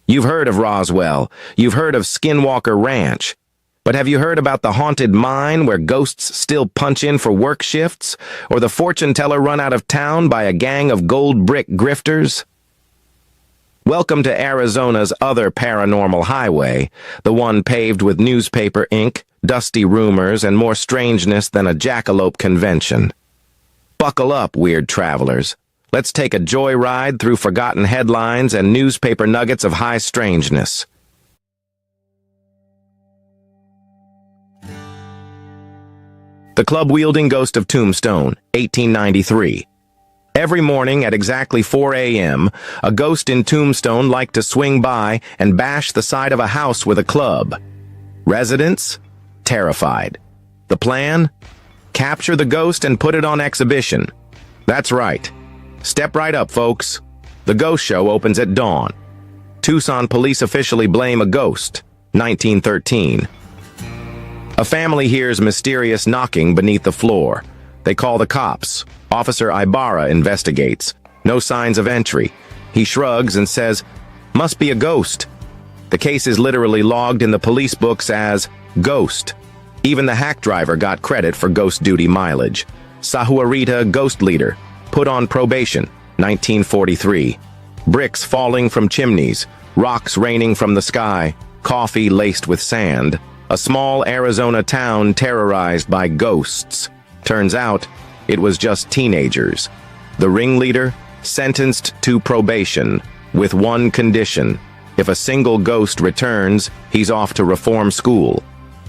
You've heard of Roswell. You've heard of Skinwalker Ranch. But have you heard about the haunted mine where ghosts still punch in for work shifts? Or the fortune teller run out of town by a gang of gold brick grifters? Welcome to Arizona's other paranormal highway, the one paved with newspaper ink, dusty rumors, and more strangeness than a jackalope convention. Buckle up, weird travelers. Let's take a joyride through forgotten headlines and newspaper nuggets of high strangeness. The club-wielding ghost of Tombstone, 1893. Every morning at exactly 4 a.m., a ghost in Tombstone liked to swing by and bash the side of a house with a club. Residents? Terrified. The plan? Capture the ghost and put it on exhibition. That's right. Step right up, folks. The ghost show opens at dawn. Tucson police officially blame a ghost, 1913. A family hears mysterious knocking beneath the floor. They call the cops. Officer Ibarra investigates. No signs of entry. He shrugs and says, "Must be a ghost." The case is literally logged in the police books as ghost. Even the hack driver got credit for ghost duty mileage. Sahuarita ghost leader, put on probation, 1943. Bricks falling from chimneys, rocks raining from the sky, coffee laced with sand. A small Arizona town terrorized by ghosts. Turns out, it was just teenagers. The ringleader, sentenced to probation, with one condition. If a single ghost returns, he's off to reform school.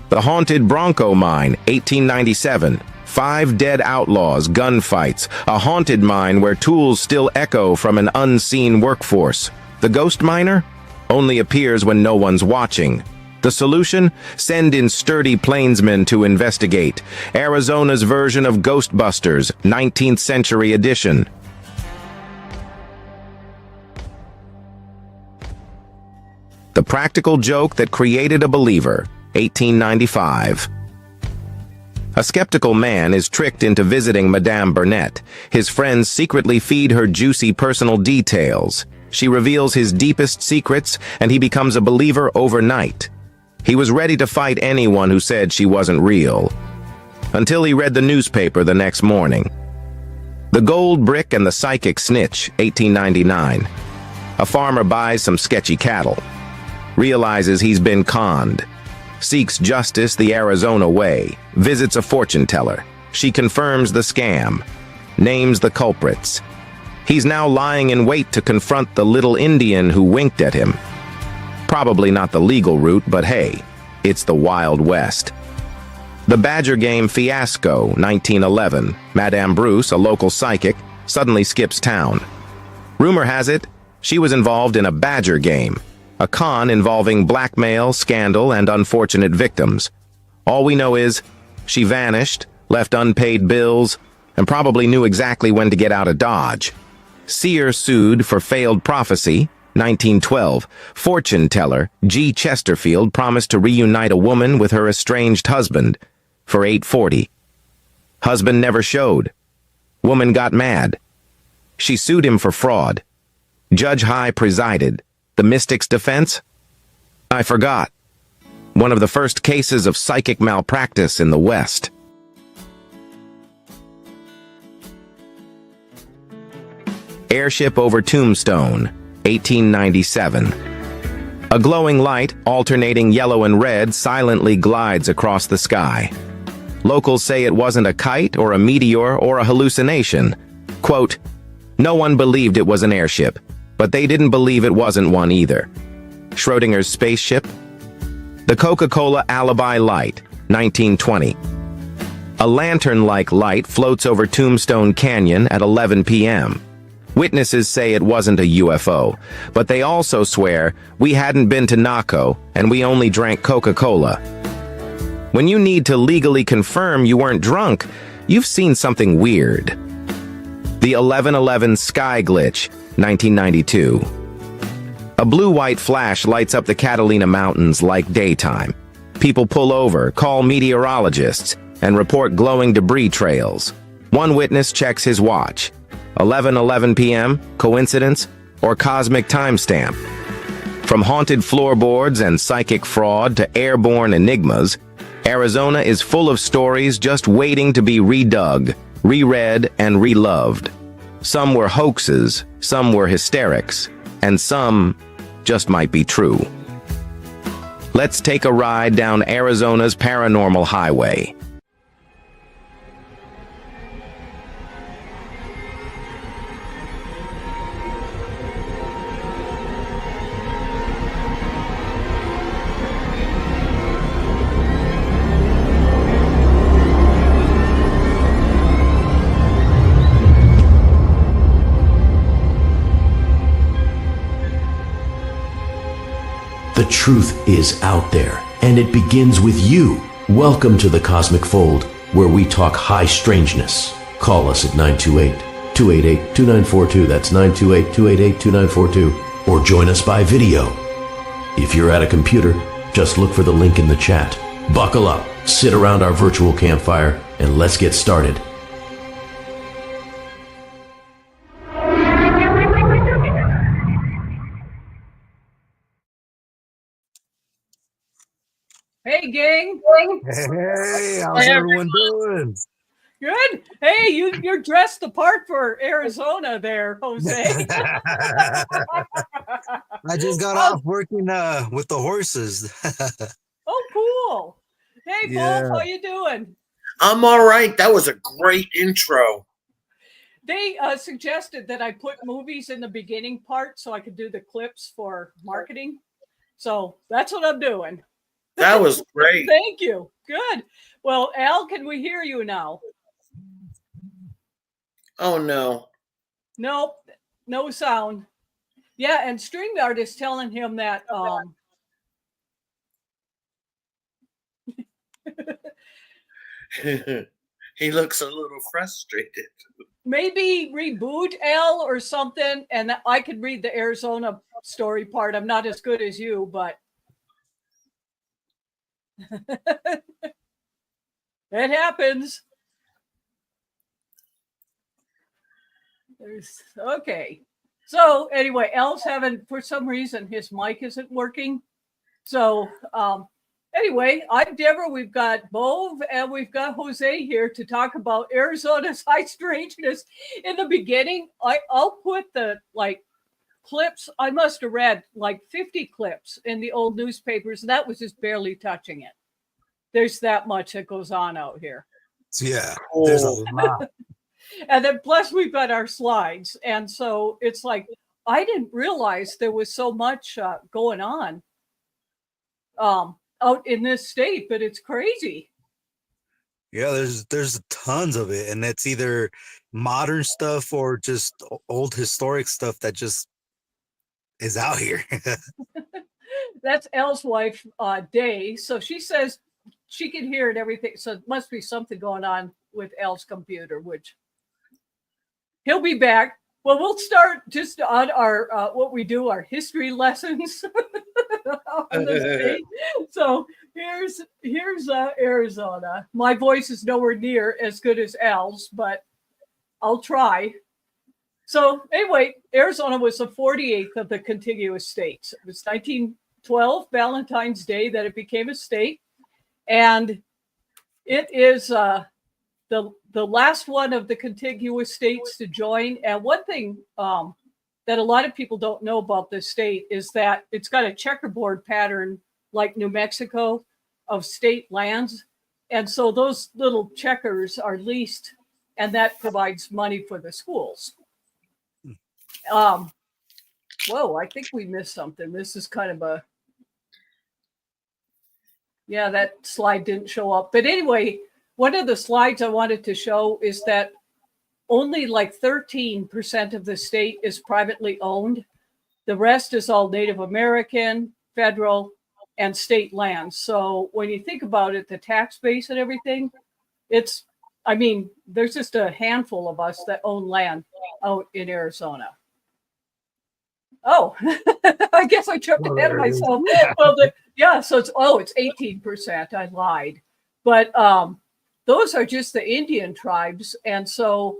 The haunted Bronco mine, 1897. 5 dead outlaws, gunfights, a haunted mine where tools still echo from an unseen workforce. The ghost miner only appears when no one's watching. The solution? Send in sturdy plainsmen to investigate. Arizona's version of Ghostbusters, 19th century edition. The practical joke that created a believer, 1895. A skeptical man is tricked into visiting Madame Burnett. His friends secretly feed her juicy personal details. She reveals his deepest secrets, and he becomes a believer overnight. He was ready to fight anyone who said she wasn't real, until he read the newspaper the next morning. The Gold Brick and the Psychic Snitch, 1899. A farmer buys some sketchy cattle, realizes he's been conned, seeks justice the Arizona way, visits a fortune teller. She confirms the scam, names the culprits. He's now lying in wait to confront the little Indian who winked at him. Probably not the legal route, but hey, it's the Wild West. The Badger Game Fiasco, 1911. Madame Bruce, a local psychic, suddenly skips town. Rumor has it, she was involved in a badger game, a con involving blackmail, scandal, and unfortunate victims. All we know is, she vanished, left unpaid bills, and probably knew exactly when to get out of Dodge. Seer sued for failed prophecy, 1912. Fortune teller G. Chesterfield promised to reunite a woman with her estranged husband for $840. Husband never showed. Woman got mad. She sued him for fraud. Judge High presided. The mystic's defense? I forgot. One of the first cases of psychic malpractice in the West. Airship over Tombstone, 1897. A glowing light, alternating yellow and red, silently glides across the sky. Locals say it wasn't a kite or a meteor or a hallucination. Quote, "No one believed it was an airship, but they didn't believe it wasn't one either." Schrodinger's spaceship. The Coca-Cola Alibi Light, 1920. A lantern-like light floats over Tombstone Canyon at 11 p.m. Witnesses say it wasn't a UFO, but they also swear we hadn't been to Naco and we only drank Coca-Cola. When you need to legally confirm you weren't drunk, you've seen something weird. The 1111 Sky Glitch, 1992. A blue-white flash lights up the Catalina Mountains like daytime. People pull over, call meteorologists, and report glowing debris trails. One witness checks his watch. 11:11 p.m., coincidence, or cosmic timestamp? From haunted floorboards and psychic fraud to airborne enigmas, Arizona is full of stories just waiting to be redug, reread, and reloved. Some were hoaxes, some were hysterics, and some just might be true. Let's take a ride down Arizona's paranormal highway. The truth is out there, and it begins with you. Welcome to the Cosmic Fold, where we talk high strangeness. Call us at 928-288-2942. That's 928-288-2942. Or join us by video. If you're at a computer, just look for the link in the chat. Buckle up, sit around our virtual campfire, and let's get started. Hey, gang. Hey, how's everyone doing? Good. Hey, you're dressed the part for Arizona there, Jose. I just got off working with the horses. Oh, cool. Hey, Yeah. Wolf, how you doing? I'm all right. That was a great intro. They suggested that I put movies in the beginning part so I could do the clips for marketing. So that's what I'm doing. That was great. Thank you. Good. Well, Al, can we hear you now? Oh, no. Nope. No sound. Yeah, and StreamYard is telling him that He looks a little frustrated. maybe reboot Al or something, and I could read the Arizona story part. I'm not as good as you, but it happens. Okay. So anyway, Al's having, for some reason, his mic isn't working. So anyway, I'm Deborah. We've got Bove and we've got Jose here to talk about Arizona's high strangeness. In the beginning, I'll put the clips. I must have read 50 clips in the old newspapers, and that was just barely touching it. There's that much that goes on out here. Yeah, there's a lot. And then plus we've got our slides. And so it's I didn't realize there was so much going on out in this state, but it's crazy. Yeah, there's tons of it, and it's either modern stuff or just old historic stuff that just is out here. That's Elle's wife, Day. So she says she can hear it, everything. So it must be something going on with Elle's computer, which he'll be back. Well, we'll start just on our what we do, our history lessons on the state. So here's Arizona. My voice is nowhere near as good as Al's, but I'll try. So anyway, Arizona was the 48th of the contiguous states. It was 1912, Valentine's Day, that it became a state. And it is the last one of the contiguous states to join. And one thing that a lot of people don't know about this state is that it's got a checkerboard pattern like New Mexico of state lands. And so those little checkers are leased, and that provides money for the schools. Whoa, I think we missed something. This is kind of yeah, that slide didn't show up. But anyway, one of the slides I wanted to show is that only 13% of the state is privately owned. The rest is all Native American, federal, and state lands. So when you think about it, the tax base and everything, there's just a handful of us that own land out in Arizona. Oh, I guess I jumped ahead of myself. Well, so it's 18%. I lied. But those are just the Indian tribes. And so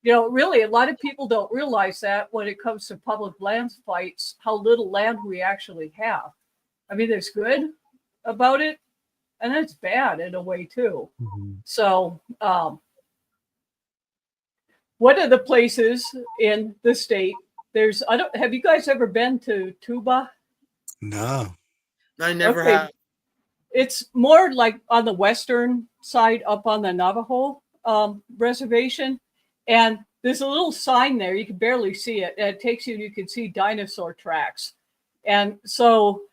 Really, a lot of people don't realize that when it comes to public land fights, how little land we actually have. I mean, there's good about it, and it's bad in a way too. Mhm. So, one of the places in the state, have you guys ever been to Tuba? No. I never Okay. have. It's more like on the western side, up on the Navajo reservation. And there's a little sign there. You can barely see it. And it takes you, and you can see dinosaur tracks. And so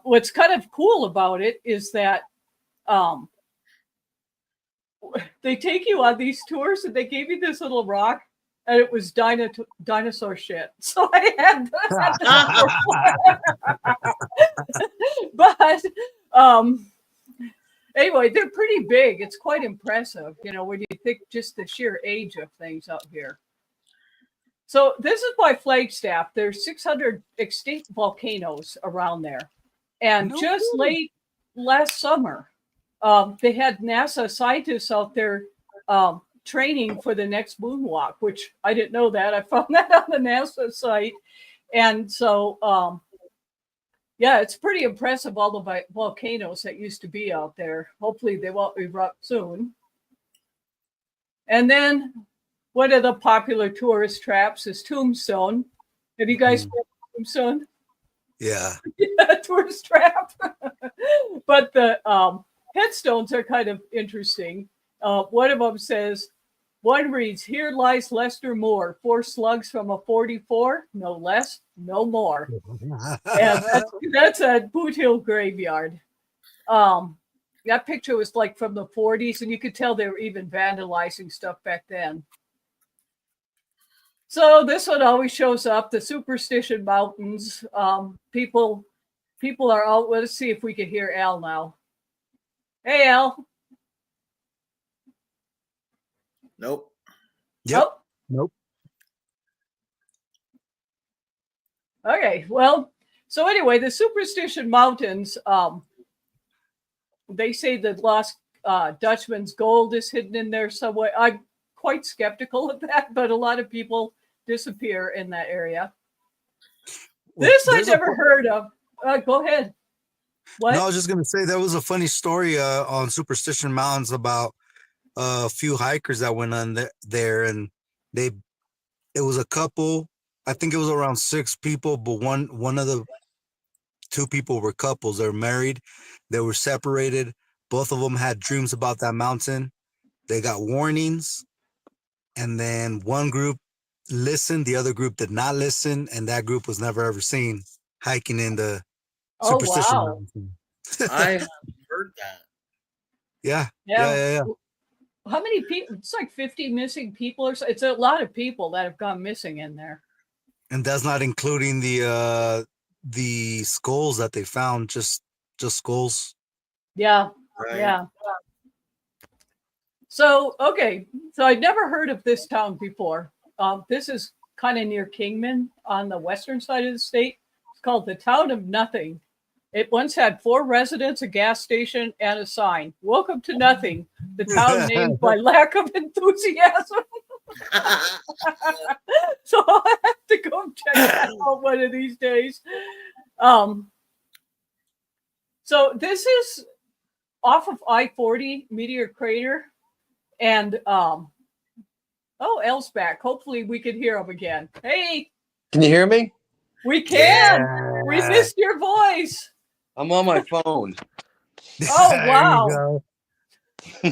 what's kind of cool about it is that they take you on these tours, and they gave you this little rock, and it was dinosaur shit. So I had but anyway, they're pretty big. It's quite impressive, when you think just the sheer age of things out here. So this is by Flagstaff. There's 600 extinct volcanoes around there. And late last summer, they had NASA scientists out there training for the next moonwalk, which I didn't know that. I found that on the NASA site. And so, yeah, it's pretty impressive, all the volcanoes that used to be out there. Hopefully they won't erupt soon. And then one of the popular tourist traps is Tombstone. Have you guys been to Tombstone? Yeah. Yeah, tourist trap. But the headstones are kind of interesting. One of them says, one reads, "Here lies Lester Moore, 4 slugs from a 44, no less, no more." And that's at Boot Hill Graveyard. That picture was like from the 40s, and you could tell they were even vandalizing stuff back then. So this one always shows up, the Superstition Mountains. People are out. Let's see if we can hear Al now. Hey, Al. Nope. Yep. Oh. Nope. Okay, well, so anyway, the Superstition Mountains, they say the lost Dutchman's gold is hidden in there somewhere. I'm quite skeptical of that, but a lot of people disappear in that area. Well, This I never heard of. Go ahead. What? No, I was just gonna say there was a funny story on Superstition Mountains about a few hikers that went on there, and it was a couple. I think it was around 6 people, but one of the 2 people were couples. They were married. They were separated. Both of them had dreams about that mountain. They got warnings, and then one group listened, the other group did not listen, and that group was never ever seen hiking in the Superstition wow. Mountain. I have heard that. Yeah. How many people? It's like 50 missing people or so. It's a lot of people that have gone missing in there. And that's not including the skulls that they found, just skulls. Yeah. Right. Yeah. So, okay. So I'd never heard of this town before. This is kind of near Kingman on the western side of the state. It's called the Town of Nothing. It once had 4 residents, a gas station, and a sign. Welcome to nothing. The town named by lack of enthusiasm. So I'll have to go check that out one of these days. So this is off of I-40 Meteor Crater. And El's back. Hopefully we can hear him again. Hey. Can you hear me? We can. Yeah. We missed your voice. I'm on my phone. Oh, There you wow. go.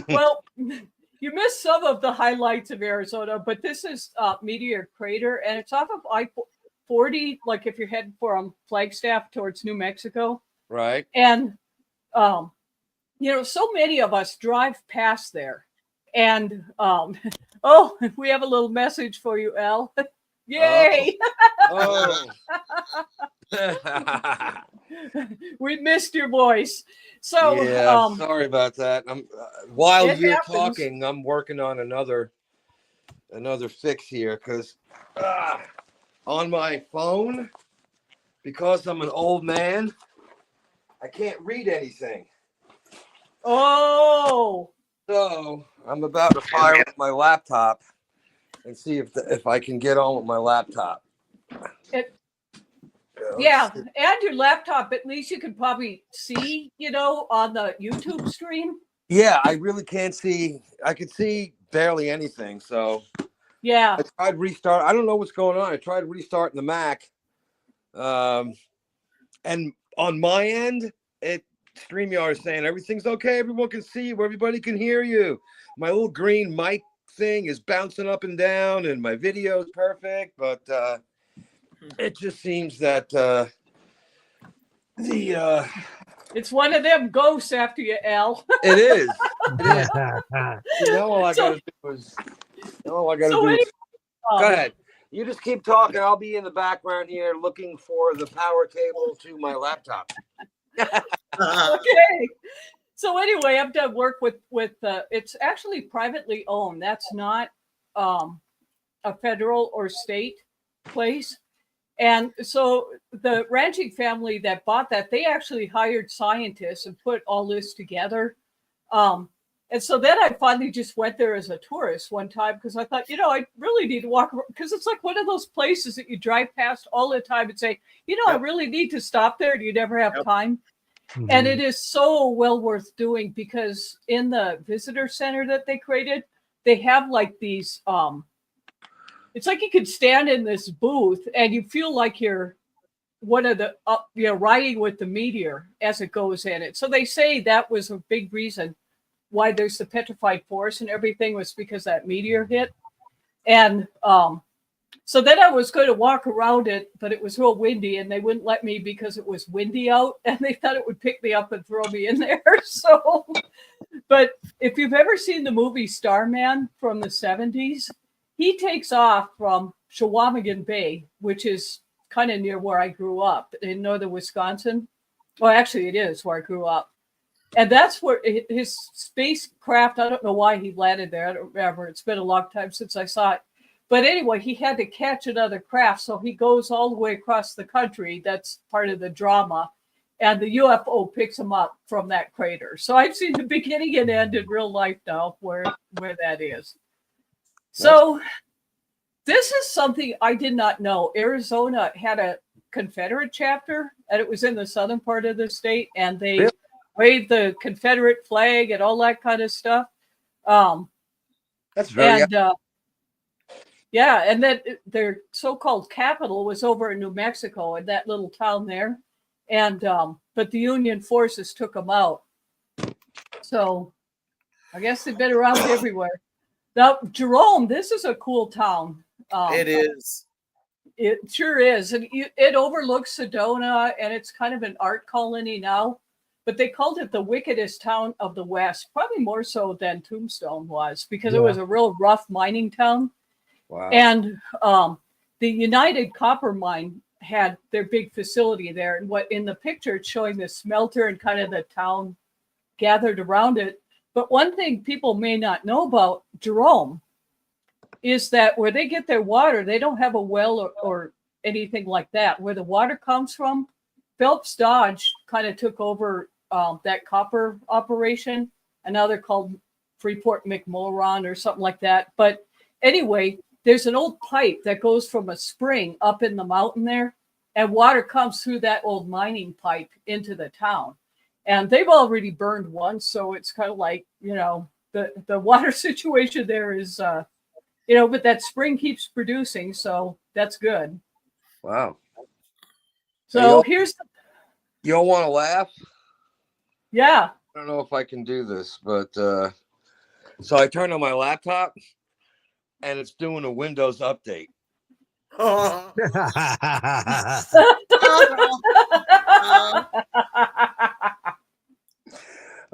Well, you missed some of the highlights of Arizona, but this is Meteor Crater, and it's off of I-40, like if you're heading from Flagstaff towards New Mexico. Right. And, so many of us drive past there. And, we have a little message for you, Al. Yay! Oh. We missed your voice. So yeah, sorry about that. I'm while It you're happens. talking, I'm working on another fix here because on my phone, because I'm an old man, I can't read anything. Oh, So I'm about to fire up my laptop and see if I can get on with my laptop. It, Let's yeah, see. and your laptop. At least you could probably see, on the YouTube stream. Yeah, I really can't see. I could see barely anything. So Yeah. I tried restart. I don't know what's going on. I tried restarting the Mac, and on my end, StreamYard is saying everything's okay. Everyone can see you. Everybody can hear you. My little green mic thing is bouncing up and down, and my video is perfect. But it just seems that It's one of them ghosts after you, Al. it is. It is. Now all I So- gotta do is. Now all I gotta So do is. anyway, Go ahead. You just keep talking. I'll be in the background here looking for the power cable to my laptop. Okay. So anyway, I've done work with it's actually privately owned. That's not a federal or state place. And so the ranching family that bought that, they actually hired scientists and put all this together. And so then I finally just went there as a tourist one time because I thought, I really need to walk around because it's like one of those places that you drive past all the time and say, I really need to stop there. And you never have time. Mm-hmm. And it is so well worth doing because in the visitor center that they created, they have like these, it's like you could stand in this booth and you feel like you're one of the, riding with the meteor as it goes in it. So they say that was a big reason why there's the petrified forest and everything was because that meteor hit. And so then I was going to walk around it, but it was real windy and they wouldn't let me because it was windy out and they thought it would pick me up and throw me in there. So, but if you've ever seen the movie Starman from the 70s, he takes off from Chequamegon Bay, which is kind of near where I grew up in northern Wisconsin. Well, actually it is where I grew up. And that's where his spacecraft, I don't know why he landed there. I don't remember. It's been a long time since I saw it. But anyway, he had to catch another craft. So he goes all the way across the country. That's part of the drama. And the UFO picks him up from that crater. So I've seen the beginning and end in real life now where that is. So this is something I did not know. Arizona had a Confederate chapter, and it was in the southern part of the state. And they waved the Confederate flag and all that kind of stuff. That's very. And then their so-called capital was over in New Mexico, in that little town there. And but the Union forces took them out. So I guess they've been around everywhere. Now, Jerome, this is a cool town. It is. It sure is. And it overlooks Sedona, and it's kind of an art colony now. But they called it the wickedest town of the West, probably more so than Tombstone was, because it was a real rough mining town. Wow. And the United Copper Mine had their big facility there. And what in the picture, it's showing the smelter and kind of the town gathered around it. But one thing people may not know about Jerome is that where they get their water, they don't have a well or anything like that. Where the water comes from, Phelps Dodge kind of took over that copper operation, and now they're called Freeport McMoran or something like that. But anyway, there's an old pipe that goes from a spring up in the mountain there, and water comes through that old mining pipe into the town. And they've already burned one, so it's kind of like, the water situation there is, but that spring keeps producing, so that's good. Wow. So Hey, you all want to laugh? Yeah. I don't know if I can do this, but so I turned on my laptop and it's doing a Windows update.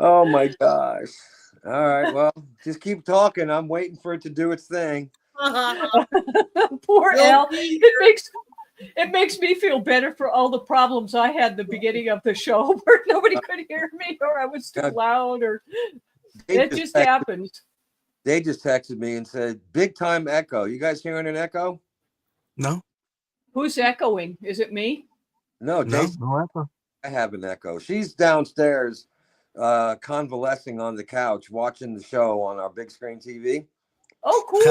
Oh my gosh. All right. Well, just keep talking. I'm waiting for it to do its thing. Poor Al. It makes me feel better for all the problems I had at the beginning of the show where nobody could hear me or I was too loud or it just happens. They just texted me and said, big time echo. You guys hearing an echo? No. Who's echoing? Is it me? No, No echo. I have an echo. She's downstairs convalescing on the couch watching the show on our big screen TV. Oh, cool.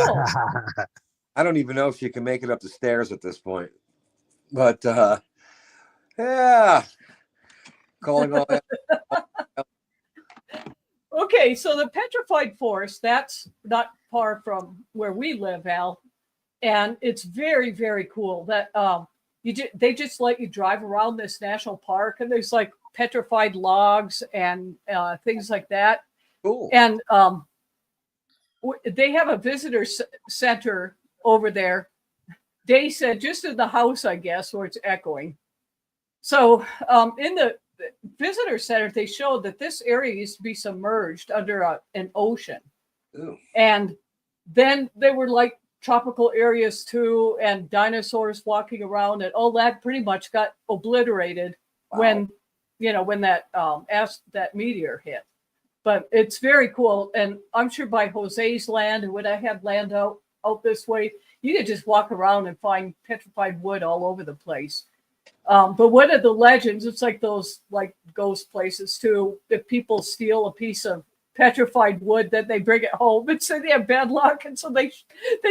I don't even know if she can make it up the stairs at this point. But yeah, calling all that. Okay, so the Petrified Forest, that's not far from where we live, Al, and it's very, very cool. That they just let you drive around this national park, and there's like petrified logs and things like that. Cool. And they have a visitor center over there. They said just in the house, I guess, where it's echoing. So in the visitor center, they showed that this area used to be submerged under an ocean. Ooh. And then there were like tropical areas too, and dinosaurs walking around, and all that pretty much got obliterated when that meteor hit. But it's very cool, and I'm sure by Jose's land, and when I have land out this way, you could just walk around and find petrified wood all over the place. But one of the legends, it's like those like ghost places too. If people steal a piece of petrified wood, that they bring it home and say they have bad luck, and so they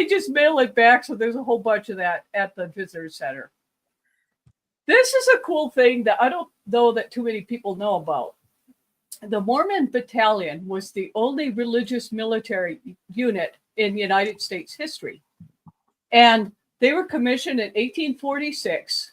just mail it back. So there's a whole bunch of that at the visitor center. This is a cool thing that I don't know that too many people know about. The Mormon Battalion was the only religious military unit in United States history. And they were commissioned in 1846.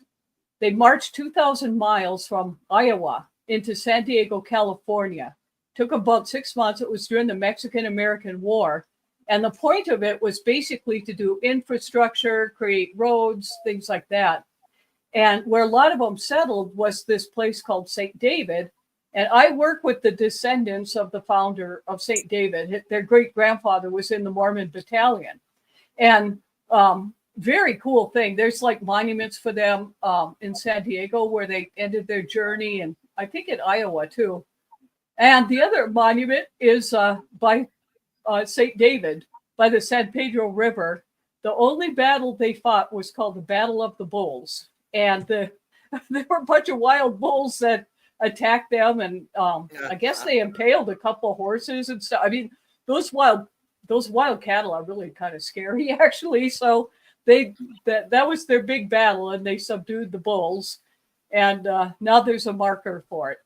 They marched 2,000 miles from Iowa into San Diego, California. Took about 6 months. It was during the Mexican-American War. And the point of it was basically to do infrastructure, create roads, things like that. And where a lot of them settled was this place called St. David. And I work with the descendants of the founder of St. David. Their great-grandfather was in the Mormon Battalion. And very cool thing. There's like monuments for them in San Diego where they ended their journey, and I think in Iowa too. And the other monument is by St. David by the San Pedro River. The only battle they fought was called the Battle of the Bulls. And there were a bunch of wild bulls that attacked them, and I guess they impaled a couple of horses and stuff. I mean, those wild cattle are really kind of scary, actually. So that was their big battle, and they subdued the bulls. And now there's a marker for it.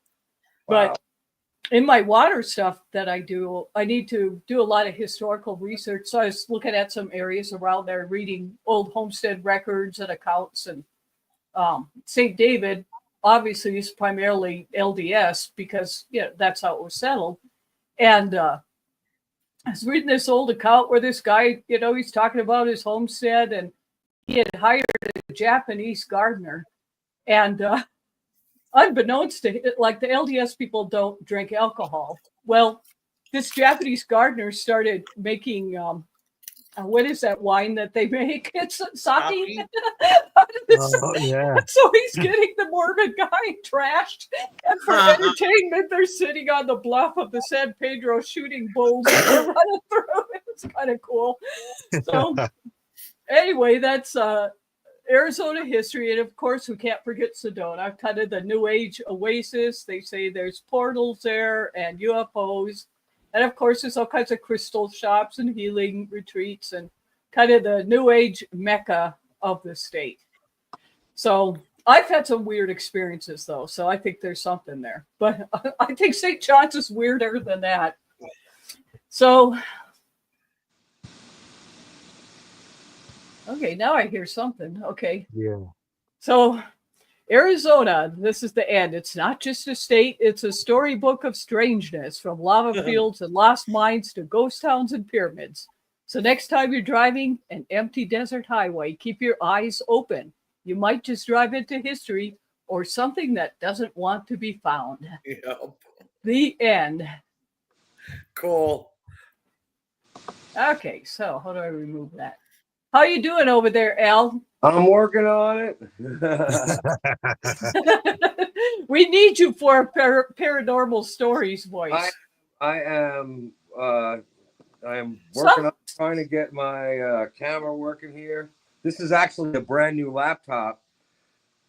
Wow. But in my water stuff that I do, I need to do a lot of historical research. So I was looking at some areas around there, reading old homestead records and accounts. And St. David obviously is primarily LDS because that's how it was settled. And I was reading this old account where this guy, he's talking about his homestead, and he had hired a Japanese gardener. And unbeknownst to like the LDS people don't drink alcohol. Well, this Japanese gardener started making what is that wine that they make? It's sake. Yeah. So he's getting the Mormon guy trashed, and for entertainment, they're sitting on the bluff of the San Pedro shooting bulls and they're running through. It's kind of cool. So anyway, that's Arizona history, and of course, we can't forget Sedona, kind of the New Age oasis. They say there's portals there and UFOs. And of course, there's all kinds of crystal shops and healing retreats and kind of the New Age mecca of the state. So I've had some weird experiences, though. So I think there's something there. But I think St. John's is weirder than that. So, okay, now I hear something. Okay. Yeah. So Arizona, this is the end. It's not just a state, it's a storybook of strangeness, from lava fields and lost mines to ghost towns and pyramids. So next time you're driving an empty desert highway, keep your eyes open. You might just drive into history or something that doesn't want to be found. Yep. The end. Cool. Okay, so how do I remove that? How you doing over there, Al? I'm working on it. We need you for paranormal stories voice. I am working on trying to get my camera working here. This is actually a brand new laptop,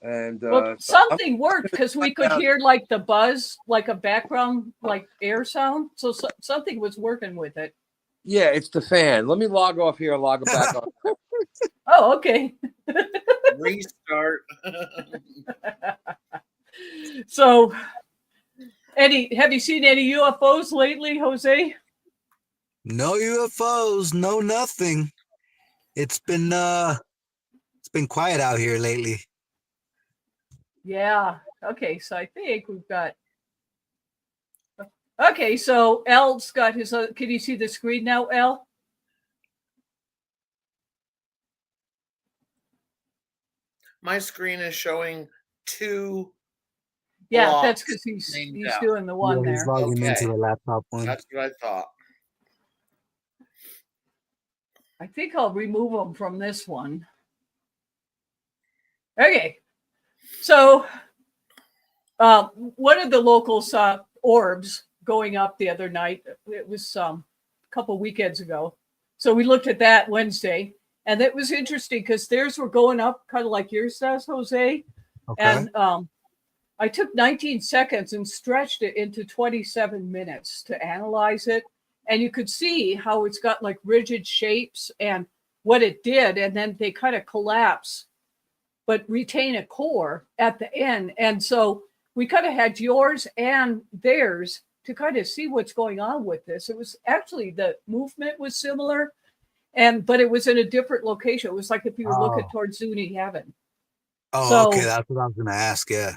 and something worked because we could hear like the buzz, like a background, like air sound. So something was working with it. Yeah, it's the fan. Let me log off here and log it back on. Oh, okay. Restart. So, have you seen any UFOs lately, Jose? No UFOs, no nothing. It's been quiet out here lately. Yeah. Okay, so I think we've got. Okay, so L's got his. Can you see the screen now, L? My screen is showing 2 Yeah, blocks that's because he's named out. doing the one Yeah, he's there. logging into Okay. the laptop one. That's what I thought. I think I'll remove them from this one. Okay, so one of the locals saw orbs going up the other night. It was a couple weekends ago. So we looked at that Wednesday, and it was interesting because theirs were going up kind of like yours does, Jose. Okay. And I took 19 seconds and stretched it into 27 minutes to analyze it. And you could see how it's got like rigid shapes and what it did. And then they kind of collapse, but retain a core at the end. And so we kind of had yours and theirs to kind of see what's going on with this. It was actually, the movement was similar, but it was in a different location. It was like if you were looking towards Zuni Heaven. Oh, So, okay. That's what I was gonna ask. Yeah.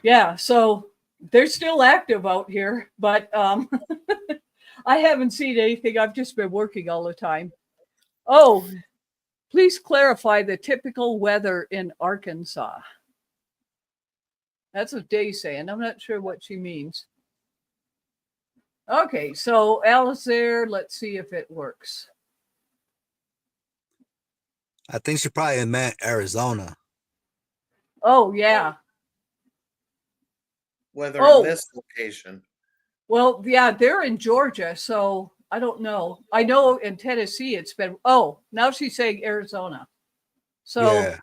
Yeah, so they're still active out here, but I haven't seen anything. I've just been working all the time. Oh, please clarify the typical weather in Arkansas. That's what Day's saying. I'm not sure what she means. Okay, so Alice there. Let's see if it works. I think she probably meant Arizona. Oh, yeah. Whether Oh. in this location. Well, yeah, they're in Georgia, so I don't know. I know in Tennessee it's been, now she's saying Arizona. So, Yeah.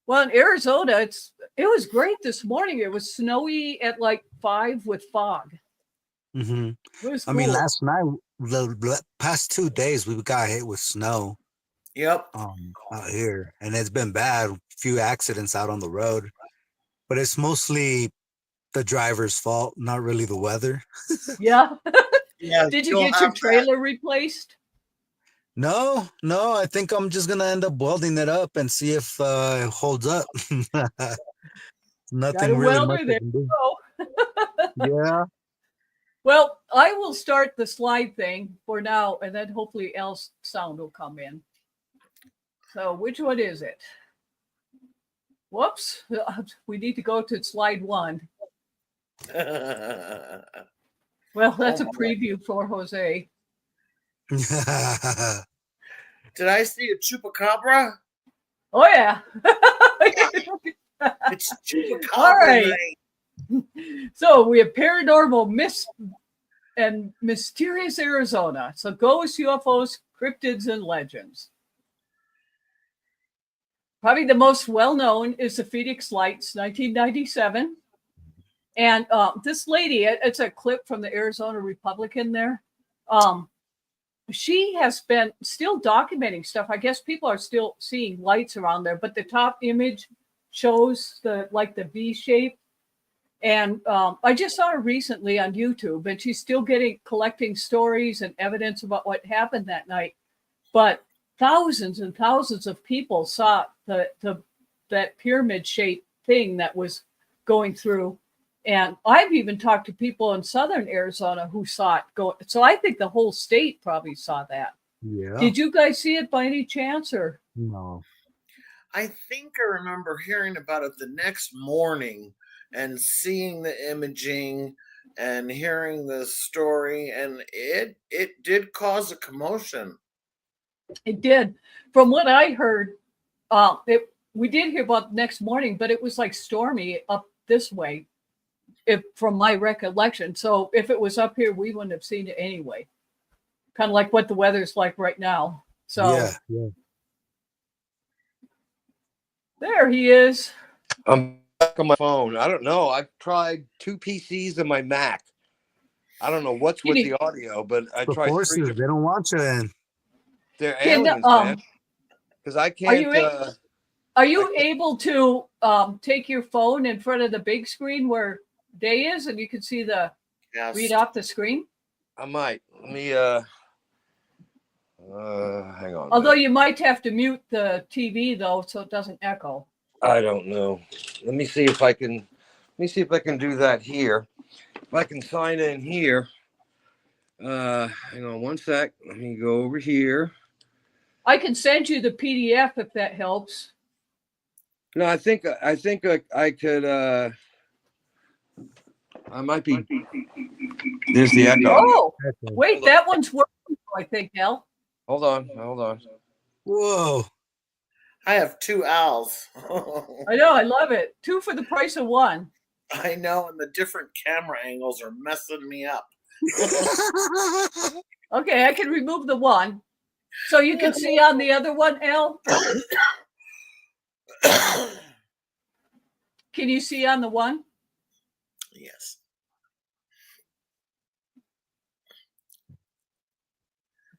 well, in Arizona, it was great this morning. It was snowy at like 5 with fog. Mm-hmm. It was I mean, cool. last night, the past 2 days, we got hit with snow Yep. out here, and it's been bad. A few accidents out on the road, but it's mostly the driver's fault, not really the weather. Yeah. Yeah. Did you you'll get your have that. trailer replaced? No, I think I'm just gonna end up welding it up and see if it holds up. Got Nothing a really welder much I there. can do. Oh. Yeah. Well, I will start the slide thing for now, and then hopefully Elle's sound will come in. So which one is it? Whoops. We need to go to slide 1. Well, that's a preview for Jose. Did I see a chupacabra? Oh, yeah. It's chupacabra All right. night. So we have paranormal and mysterious Arizona. So ghosts, UFOs, cryptids, and legends. Probably the most well-known is the Phoenix Lights, 1997. And this lady, it's a clip from the Arizona Republican there. She has been still documenting stuff. I guess people are still seeing lights around there, but the top image shows the V shape. And I just saw her recently on YouTube, and she's still collecting stories and evidence about what happened that night. But thousands and thousands of people saw that pyramid-shaped thing that was going through. And I've even talked to people in southern Arizona who saw it go. So I think the whole state probably saw that. Yeah. Did you guys see it by any chance, or? No. I think I remember hearing about it the next morning and seeing the imaging and hearing the story, and it did cause a commotion. It did. From what I heard, we did hear about the next morning, but it was like stormy up this way, from my recollection. So if it was up here, we wouldn't have seen it anyway. Kind of like what the weather's like right now. So yeah. There he is. I'm back on my phone. I don't know. I've tried 2 PCs and my Mac. I don't know what's with the audio, but I The tried 3 forces, they don't want you in. They're aliens, man. because I Are can't. you are you able to take your phone in front of the big screen where Day is, and you can see the read Yes. off the screen? I might. Let me. Hang on. a Although minute. you might have to mute the TV though, so it doesn't echo. I don't know. Let me see if I can. Let me see if I can do that here. If I can sign in here. Hang on one sec. Let me go over here. I can send you the PDF if that helps. No, I think I could. I might be. There's the echo. Oh, wait, that one's working, I think, Al. Hold on. Hold on. Whoa. I have two owls. I know, I love it. 2 for the price of 1. I know, and the different camera angles are messing me up. Okay, I can remove the 1. So you can see on the other one, Al? Can you see on the 1? Yes.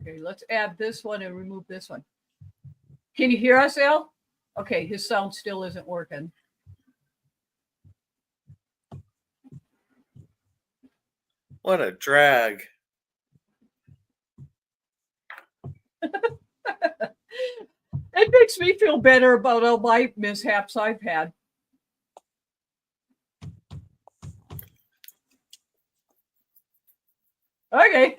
Okay, let's add this one and remove this one. Can you hear us, Al? Okay, his sound still isn't working. What a drag. It makes me feel better about all my mishaps I've had. Okay.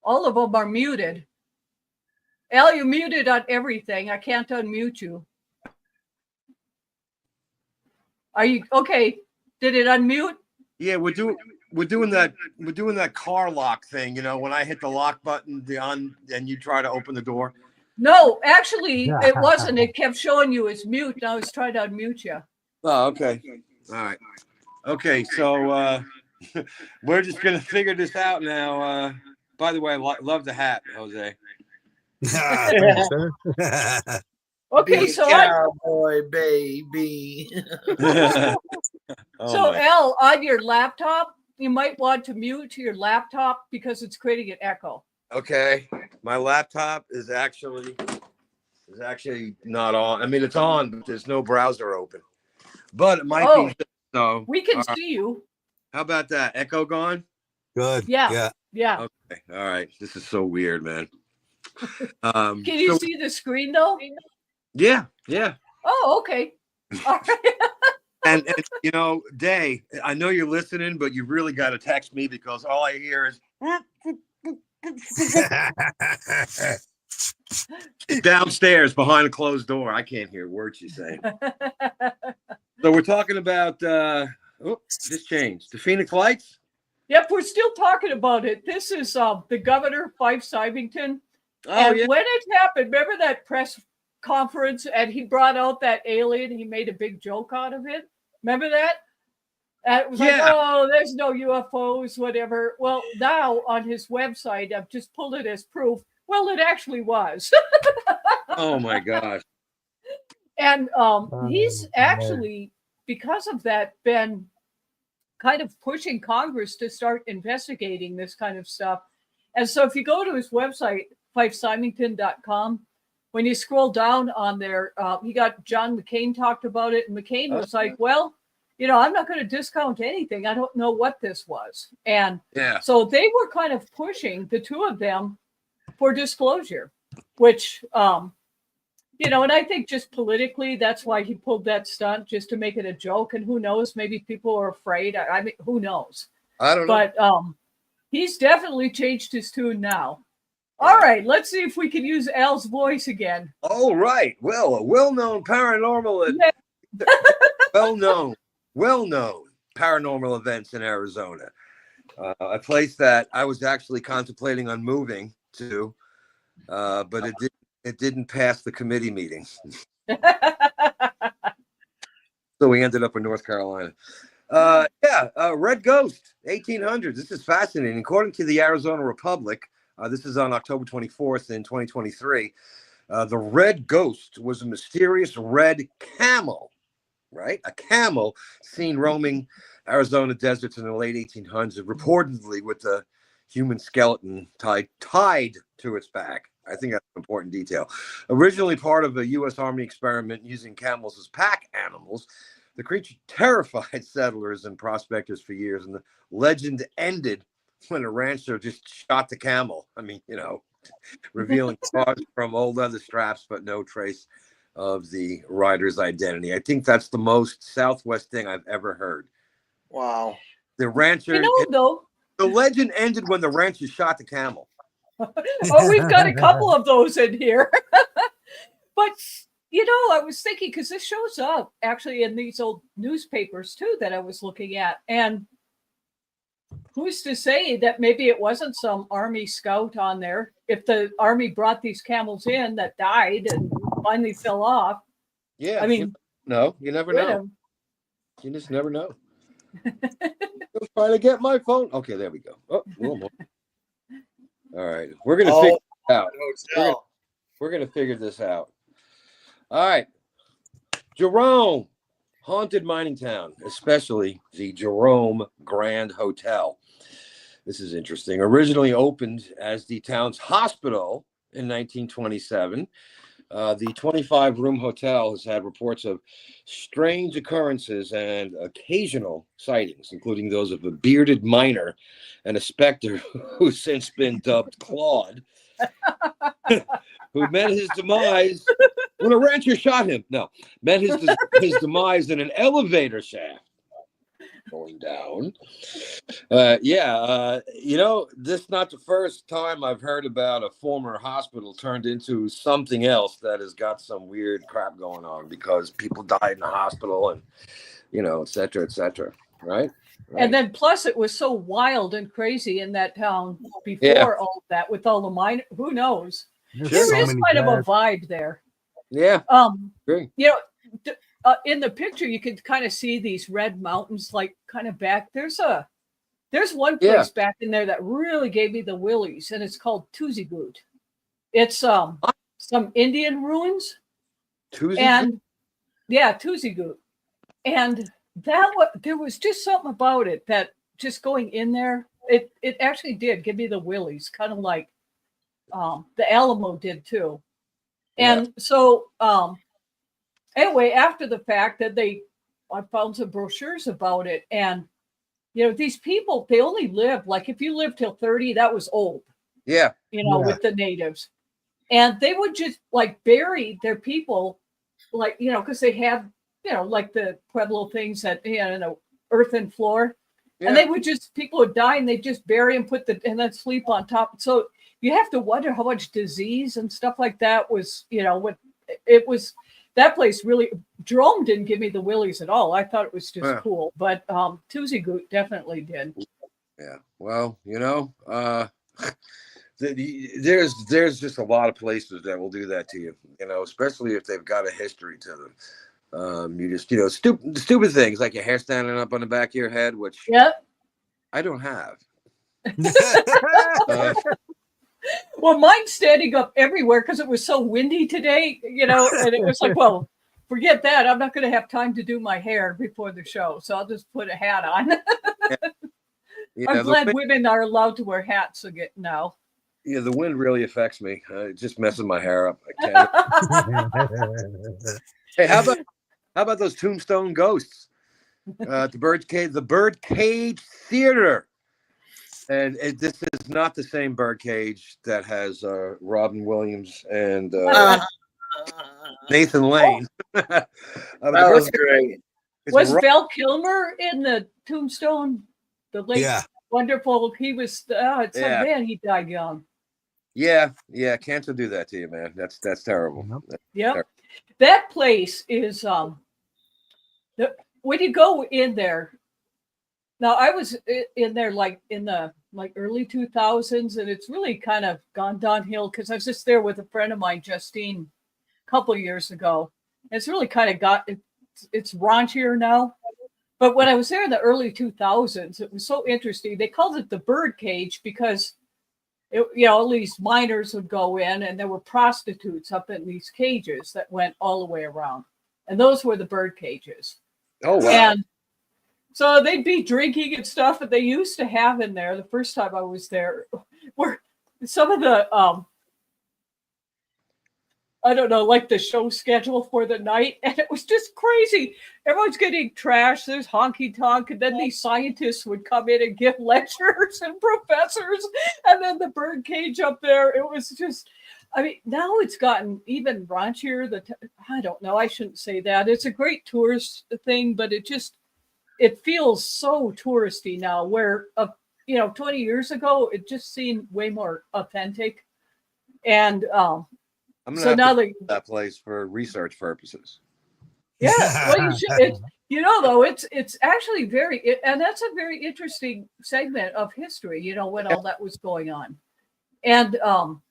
All of them are muted. Al, you're muted on everything. I can't unmute you. Are you okay? Did it unmute? Yeah, we're doing that car lock thing. You know, when I hit the lock button, and you try to open the door. No, actually, it wasn't. It kept showing you as mute. And I was trying to unmute you. Oh, okay. All right. Okay, so we're just gonna figure this out now. By the way, I love the hat, Jose. Thanks, sir. Okay, Be a so cowboy, baby. so Al, on your laptop, you might want to mute your laptop because it's creating an echo. Okay, my laptop is actually not on. I mean, it's on, but there's no browser open. But it might be. So we can see you. How about that? Echo gone? Good. Yeah. Okay. All right. This is so weird, man. Can you see the screen though? Yeah. Oh, okay. All right. And you know, Day, I know you're listening, but you really got to text me because all I hear is downstairs behind a closed door. I can't hear words you're saying. So we're talking about this changed. The Phoenix Lights? Yep, we're still talking about it. This is the governor, Fife Symington. Oh, and yeah. when it happened, remember that press conference and he brought out that alien, he made a big joke out of it. Remember that? And it was like, oh, there's no UFOs, whatever. Well, now on his website, I've just pulled it as proof. Well, it actually was. Oh my gosh. And he's actually, because of that, been kind of pushing Congress to start investigating this kind of stuff. And so if you go to his website, fifesymington.com, when you scroll down on there, he got John McCain talked about it. And McCain was like, well, you know, I'm not going to discount anything. I don't know what this was. And so they were kind of pushing the two of them for disclosure, which, you know, and I think just politically, that's why he pulled that stunt, just to make it a joke. And who knows, maybe people are afraid. I mean, who knows? I don't know. But he's definitely changed his tune now. All right, let's see if we can use Al's voice again. All right. Well, a well-known paranormal, well-known paranormal events in Arizona. A place that I was actually contemplating on moving to, but it didn't pass the committee meeting. So we ended up in North Carolina. Red Ghost, 1800s. This is fascinating. According to the Arizona Republic, this is on October 24th in 2023. The Red Ghost was a mysterious red camel right? A camel seen roaming Arizona deserts in the late 1800s, reportedly with a human skeleton tied to its back. I think that's an important detail. Originally part of a U.S. Army experiment using camels as pack animals, the creature terrified settlers and prospectors for years, and the legend ended when a rancher just shot the camel. I mean, revealing scars from old leather straps, but no trace of the rider's identity. I think that's the most Southwest thing I've ever heard. Wow. The rancher, Though. the legend ended when the rancher shot the camel. Oh, we've got a couple of those in here. But, I was thinking, because this shows up actually in these old newspapers too that I was looking at. And who's to say that maybe it wasn't some Army scout on there? If the Army brought these camels in that died and finally fell off. Yeah. I mean, no, you never know. You just never know. I'm trying to get my phone. Okay, there we go. Oh, one more. All right, we're gonna figure it out. We're gonna figure this out. All right, Jerome, haunted mining town, especially the Jerome Grand Hotel. This is interesting. Originally opened as the town's hospital in 1927, the 25-room hotel has had reports of strange occurrences and occasional sightings, including those of a bearded miner and a specter who's since been dubbed Claude, who met his demise when a rancher shot him. No, met his demise in an elevator shaft going down. This is not the first time I've heard about a former hospital turned into something else that has got some weird crap going on because people died in the hospital and, et cetera, right? And then plus it was so wild and crazy in that town before all that with all the mine. Who knows? There is kind of a vibe there. Yeah. Great. In the picture, you can kind of see these red mountains, like kind of back. There's one place back in there that really gave me the willies, and it's called Tuzigoot. It's some Indian ruins. Tuzigoot? And there was just something about it that just going in there, it actually did give me the willies, kind of like the Alamo did too. And so anyway, after the fact that I found some brochures about it, and these people, they only lived, like if you lived till 30, that was old. Yeah. With the natives. And they would just like bury their people, like, because they had, like the Pueblo things that, earthen floor. Yeah. And they would people would die and they'd just bury and and then sleep on top. So you have to wonder how much disease and stuff like that was, that place really, Jerome didn't give me the willies at all. I thought it was just cool, but Tuzigoot definitely did. Yeah. Well, there's just a lot of places that will do that to you, especially if they've got a history to them. You just, stupid things like your hair standing up on the back of your head, which I don't have. Well, mine's standing up everywhere because it was so windy today, and it was like, well, forget that. I'm not going to have time to do my hair before the show, so I'll just put a hat on. I'm glad women are allowed to wear hats again now. Yeah, the wind really affects me. It just messes my hair up. I can't. Hey, how about those Tombstone ghosts? The Birdcage Theater. And this is not the same birdcage that has Robin Williams and Nathan Lane. That was great. Was Val Kilmer in the Tombstone? The late wonderful. He was. Man, he died young. Yeah. Cancer do that to you, man. That's terrible. Yep. That place is. When you go in there. Now I was in there like in the early 2000s, and it's really kind of gone downhill because I was just there with a friend of mine, Justine, a couple of years ago. And it's really kind of it's raunchier now. But when I was there in the early 2000s, it was so interesting. They called it the bird cage because, all these miners would go in and there were prostitutes up in these cages that went all the way around. and those were the bird cages. Oh wow! And so they'd be drinking and stuff, and they used to have in there, the first time I was there, were some of the I don't know, like the show schedule for the night, and it was just crazy. Everyone's getting trashed. There's honky tonk, and then these scientists would come in and give lectures and professors, and then the bird cage up there. It was just, I mean, now it's gotten even raunchier. I don't know. I shouldn't say that. It's a great tourist thing, but it feels so touristy now. Where 20 years ago, it just seemed way more authentic, and I'm gonna so have now to that place for research purposes. Yeah, well, you should. Though it's actually and that's a very interesting segment of history. When all that was going on, and Well,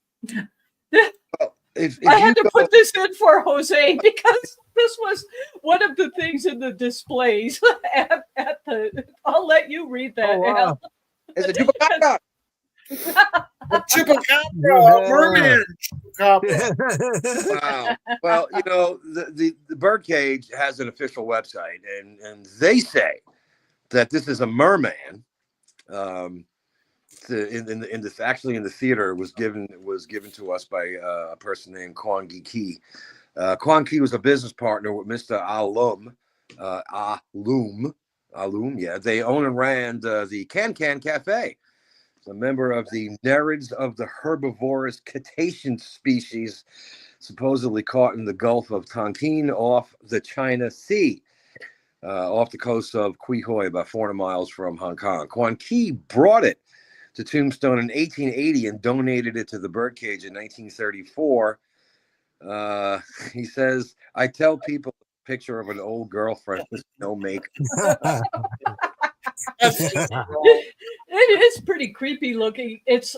if I had you to put this in for Jose because this was one of the things in the displays at the. I'll let you read that. Oh, wow. Al. it's a chupacabra. Chupacabra, merman chupacabra. Wow. Well, the birdcage has an official website, and they say that this is a merman. In the theater was given to us by a person named Quan Ki. Quan Ki was a business partner with Mr. Alum. Yeah, they own and ran the Can Cafe. A member of the Nereids of the herbivorous cetacean species, supposedly caught in the Gulf of Tonkin off the China Sea, off the coast of Quehoy, about 400 miles from Hong Kong. Quan Ki brought it to Tombstone in 1880 and donated it to the birdcage in 1934. He says, "I tell people a picture of an old girlfriend with no makeup." It is pretty creepy looking. It's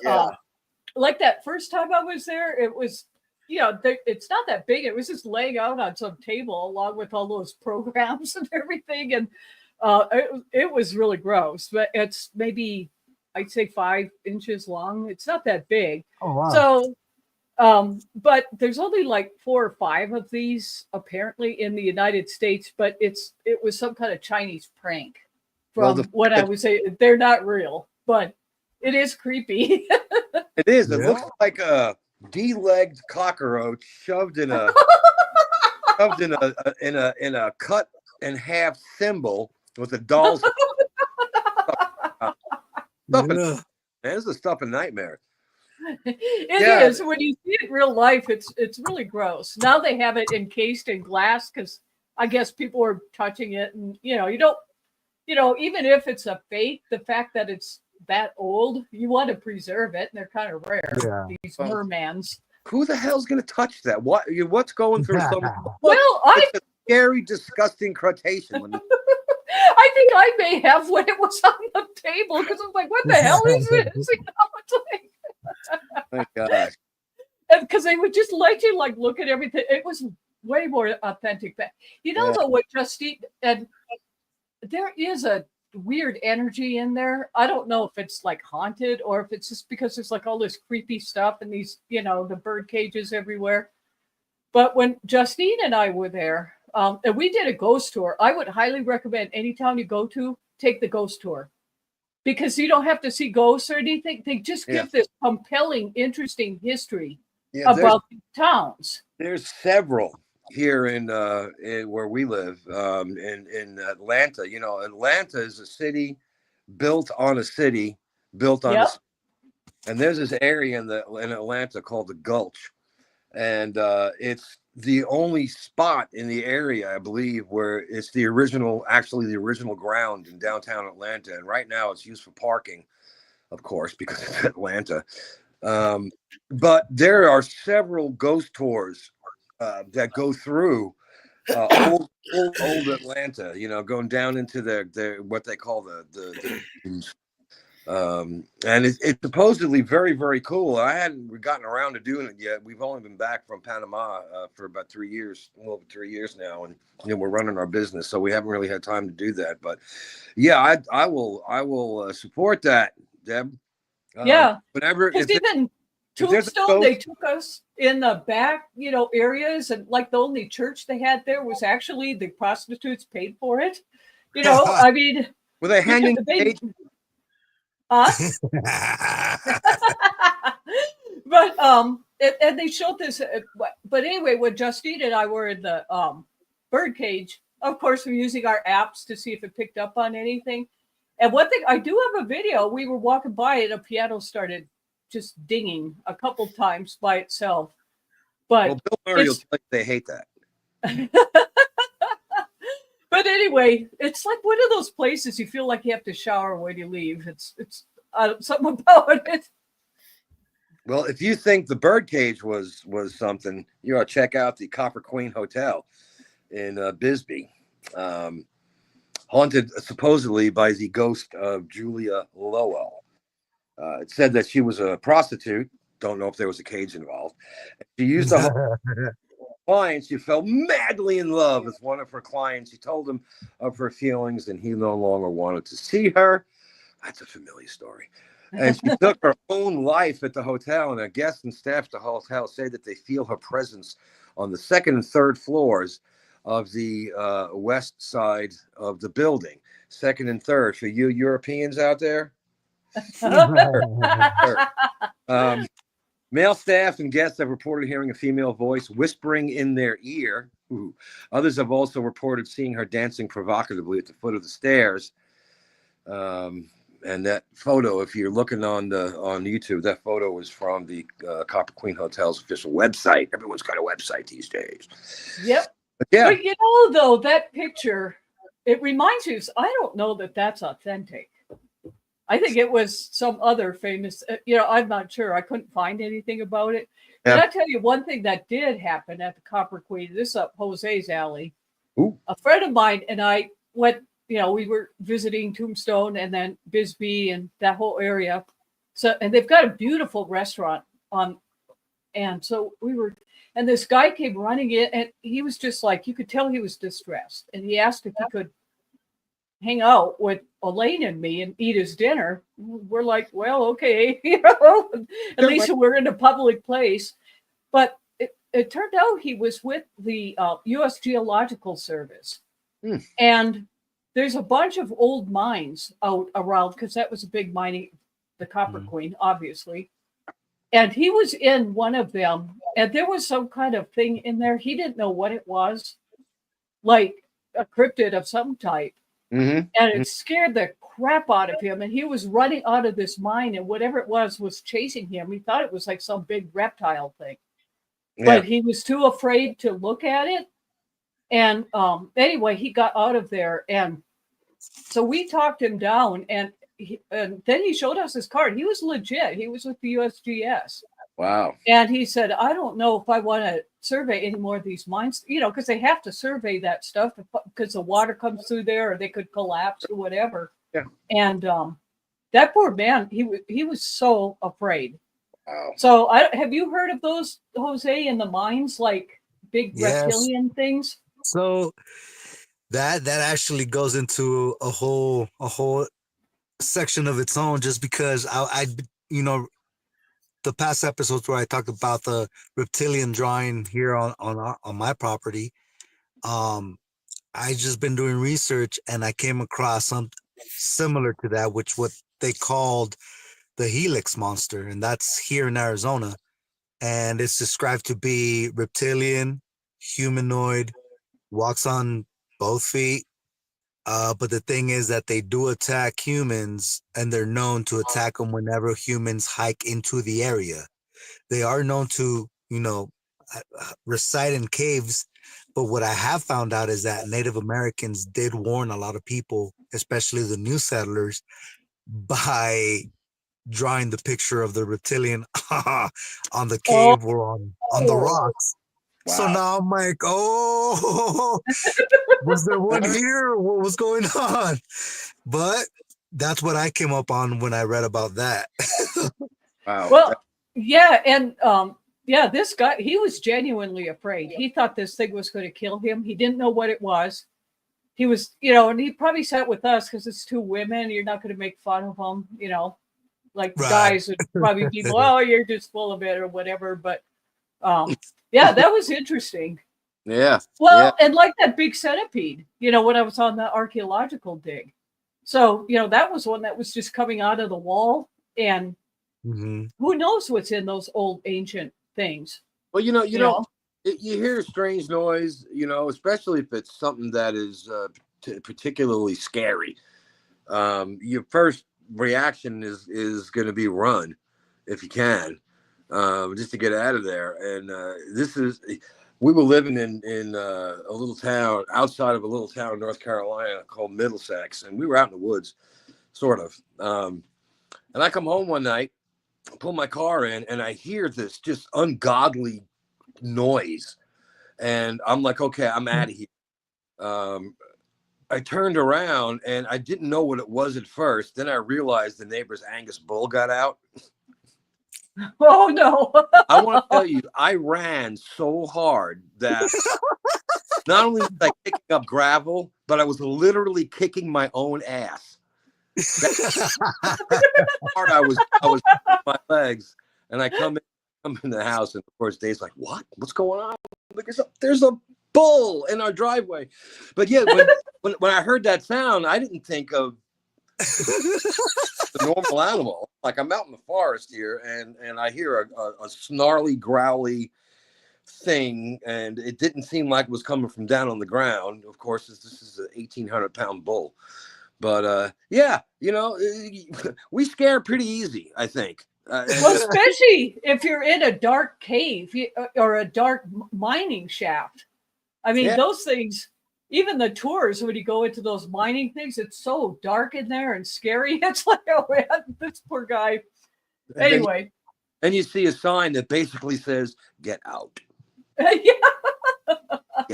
like that first time I was there. It was, it's not that big. It was just laying out on some table along with all those programs and everything, and it was really gross. But it's maybe I'd say 5 inches long. It's not that big. Oh wow! So, but there's only like 4 or 5 of these apparently in the United States. But it was some kind of Chinese prank. From what I would say, they're not real, but it is creepy. It is. It looks like a D-legged cockroach shoved in a cut in half symbol with a doll's man, this is stuff a nightmare. It is. When you see it in real life, it's really gross. Now they have it encased in glass because I guess people are touching it, and you don't. Even if it's a fake, the fact that it's that old, you want to preserve it, and they're kind of rare. Yeah. These mermans. Who the hell's going to touch that? What's going through some? It's a scary, disgusting crustacean. I think I may have when it was on the table because I'm like, what the hell is this? It's like, my gosh. Because they would just let you look at everything. It was way more authentic. But though, what Justine and there is a weird energy in there. I don't know if it's haunted or if it's just because there's all this creepy stuff and these, the bird cages everywhere. But when Justine and I were there, and we did a ghost tour, I would highly recommend any town you go to, take the ghost tour. Because you don't have to see ghosts or anything. They just give this compelling, interesting history about the towns. There's several here in where we live, in Atlanta. Atlanta is a city built on a city built on a city. And there's this area in Atlanta called the Gulch, and it's the only spot in the area, I believe, where it's the original ground in downtown Atlanta. And right now it's used for parking, of course, because it's Atlanta. But there are several ghost tours that go through old Atlanta, going down into the what they call the and it's supposedly very, very cool. I hadn't gotten around to doing it yet. We've only been back from Panama for about 3 years, a little over 3 years now, and we're running our business, so we haven't really had time to do that. But yeah, I will support that, Deb. Whenever, because even there's a Tombstone, they ghost. took us in the back, areas, and like the only church they had there was actually the prostitutes paid for it. I mean, Were they hanging? they, huh? But and they showed this. But anyway, when Justine and I were in the bird cage, of course, we're using our apps to see if it picked up on anything. And one thing, I do have a video. We were walking by and a piano started just dinging a couple times by itself. But Well, Bill Murray will tell you they hate that. But anyway, it's like one of those places you feel like you have to shower when you leave. It's something about it. Well, if you think the birdcage was something, you ought to check out the Copper Queen Hotel in Bisbee, haunted supposedly by the ghost of Julia Lowell. It said that she was a prostitute. Don't know if there was a cage involved. She used the clients. She fell madly in love with one of her clients. She told him of her feelings, and he no longer wanted to see her. That's a familiar story. And she took her own life at the hotel, and her guests and staff at the hotel say that they feel her presence on the second and third floors of the west side of the building. Second and third. For you Europeans out there. Male staff and guests have reported hearing a female voice whispering in their ear. Ooh. Others have also reported seeing her dancing provocatively at the foot of the stairs. And that photo, if you're looking on YouTube, that photo is from the Copper Queen Hotel's official website. Everyone's got a website these days. Yep. But yeah. But though, that picture, it reminds you, I don't know that that's authentic. I think it was some other famous, I'm not sure. I couldn't find anything about it. Yeah. But I tell you one thing that did happen at the Copper Queen, this is up Jose's alley. Ooh. A friend of mine and I went, we were visiting Tombstone and then Bisbee and that whole area. So, and they've got a beautiful restaurant and so and this guy came running in and he was just like, you could tell he was distressed. And he asked if he could hang out with Elaine and me and eat his dinner. We're like, well, okay, at least we're in a public place. But it turned out he was with the U.S. Geological Service. And there's a bunch of old mines out around because that was a big mining, the Copper Queen, obviously. And he was in one of them and there was some kind of thing in there. He didn't know what it was, like a cryptid of some type. Mm-hmm. And it scared the crap out of him. And he was running out of this mine and whatever it was chasing him. He thought it was like some big reptile thing. Yeah. But he was too afraid to look at it. And anyway, he got out of there. And so we talked him down. And then he showed us his card. He was legit. He was with the USGS. Wow. And he said, I don't know if I want to survey any more of these mines, because they have to survey that stuff because the water comes through there or they could collapse or whatever. Yeah. And that poor man, he was so afraid. Wow. So have you heard of those, Jose, in the mines, like big reptilian things? So that actually goes into a whole section of its own, just because I the past episodes where I talked about the reptilian drawing here on my property, I just been doing research and I came across something similar to that, which what they called the Helix monster, and that's here in Arizona, and it's described to be reptilian, humanoid, walks on both feet. But the thing is that they do attack humans, and they're known to attack them whenever humans hike into the area. They are known to, reside in caves. But what I have found out is that Native Americans did warn a lot of people, especially the new settlers, by drawing the picture of the reptilian on the cave or on the rocks. Wow. So now I'm like, was there one here? What was going on? But that's what I came up on when I read about that. Wow. Well, yeah. And this guy, he was genuinely afraid. He thought this thing was going to kill him. He didn't know what it was. He was, and he probably sat with us because it's two women. You're not going to make fun of them, like Right. guys would probably be, well, you're just full of it or whatever. But yeah, that was interesting. Yeah. Well, and like that big centipede, when I was on the archaeological dig. So, that was one that was just coming out of the wall, and Mm-hmm. who knows what's in those old ancient things. Well, you hear a strange noise, especially if it's something that is particularly scary. Your first reaction is going to be run if you can, just to get out of there. And we were living in a little town outside of a little town in North Carolina called Middlesex, and we were out in the woods, sort of. And I come home one night, pull my car in, and I hear this just ungodly noise, and I'm like, okay, I'm out of here. I turned around and I didn't know what it was at first. Then I realized the neighbor's Angus bull got out. Oh no. I want to tell you, I ran so hard that not only was I kicking up gravel, but I was literally kicking my own ass. That's hard I was my legs, and I come in the house, and of course Dave's like, what's going on? Like, there's a bull in our driveway. But yeah, when I heard that sound, I didn't think of the normal animal. Like, I'm out in the forest here, and I hear a snarly, growly thing, and it didn't seem like it was coming from down on the ground. Of course, this is an 1,800-pound bull. But yeah, we scare pretty easy, I think. Well, especially if you're in a dark cave or a dark mining shaft. I mean, those things, even the tours, when you go into those mining things, it's so dark in there and scary. It's like, oh man, this poor guy. Anyway. And you see a sign that basically says, "Get out." Yeah,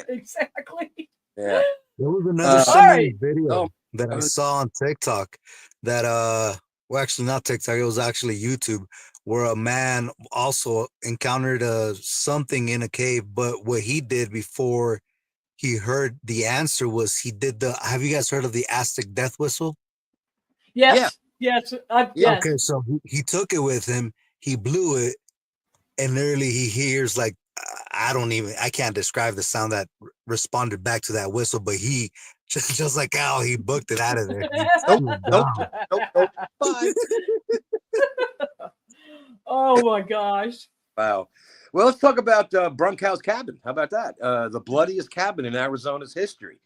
exactly. Yeah. There was another similar video that I saw on TikTok that, well, actually not TikTok, it was actually YouTube, where a man also encountered something in a cave, but what he did before he heard the answer was he did have you guys heard of the Aztec death whistle? Yes. Yes. Yes. Okay, so he took it with him, he blew it, and literally he hears like, I can't describe the sound that responded back to that whistle, but he just like how he booked it out of there. Nope. Bye. Oh my gosh. Wow. Well, let's talk about Brunkhouse Cabin. How about that? The bloodiest cabin in Arizona's history.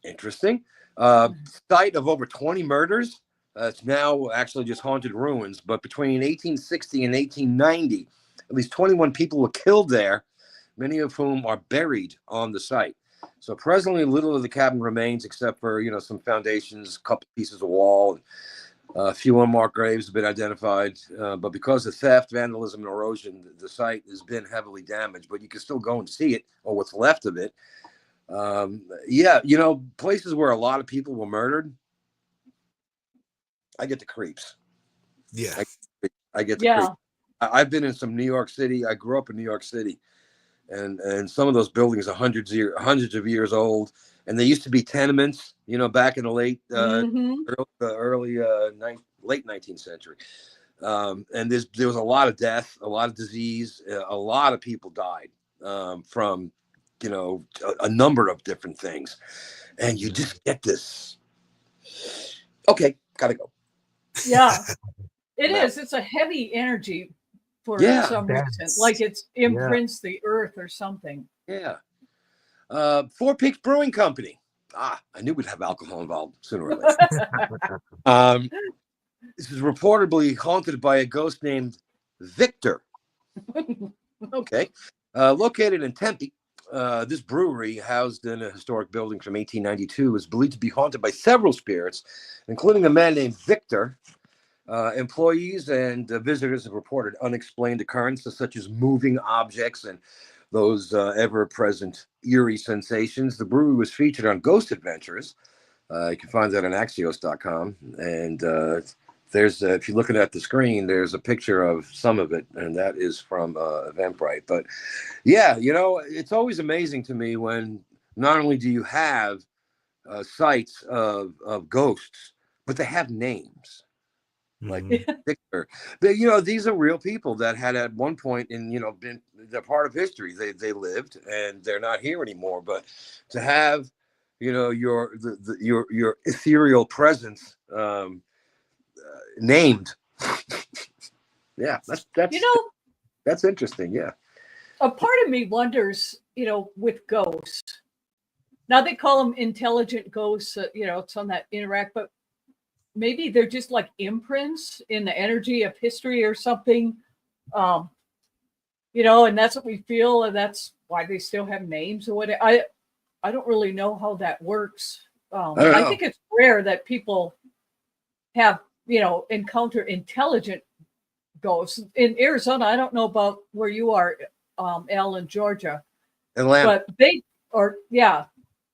Interesting. Site of over 20 murders. It's now actually just haunted ruins. But between 1860 and 1890, at least 21 people were killed there, many of whom are buried on the site. So presently, little of the cabin remains, except for some foundations, a couple pieces of wall, and a few unmarked graves have been identified. But because of theft, vandalism, and erosion, the site has been heavily damaged. But you can still go and see it, or what's left of it. Places where a lot of people were murdered, I get the creeps. Yeah, I get the creeps. I've been in some New York City. I grew up in New York City. And some of those buildings are hundreds of years old, and they used to be tenements, back in the late late 19th century. And there was a lot of death, a lot of disease, a lot of people died from a number of different things, and you just get this. Okay, gotta go. Yeah, it is. It's a heavy energy. For some reason, like it's imprints the earth or something. Yeah. Four Peaks Brewing Company. I knew we'd have alcohol involved sooner or later. This is reportedly haunted by a ghost named Victor. Okay. Located in Tempe, this brewery, housed in a historic building from 1892, is believed to be haunted by several spirits, including a man named Victor. Employees and visitors have reported unexplained occurrences such as moving objects and those ever-present eerie sensations. The brewery was featured on Ghost Adventures. You can find that on Axios.com. And there's, if you're looking at the screen, there's a picture of some of it, and that is from Eventbrite. But yeah, it's always amazing to me when not only do you have sites of ghosts, but they have names. like Mhm. Victor. But you know, these are real people that had at one point in, you know, been they're part of history. They lived and they're not here anymore. But to have, you know, your ethereal presence named, yeah, You know, that's interesting. Yeah. a part of me wonders, with ghosts. Now they call them intelligent ghosts, it's on that interact, but maybe they're just like imprints in the energy of history or something. Um, and that's what we feel, and that's why they still have names or what. I don't really know how that works. I don't I know. think it's rare that people have, encounter intelligent ghosts in Arizona. I don't know about where you are, Al, in Georgia, Atlanta. but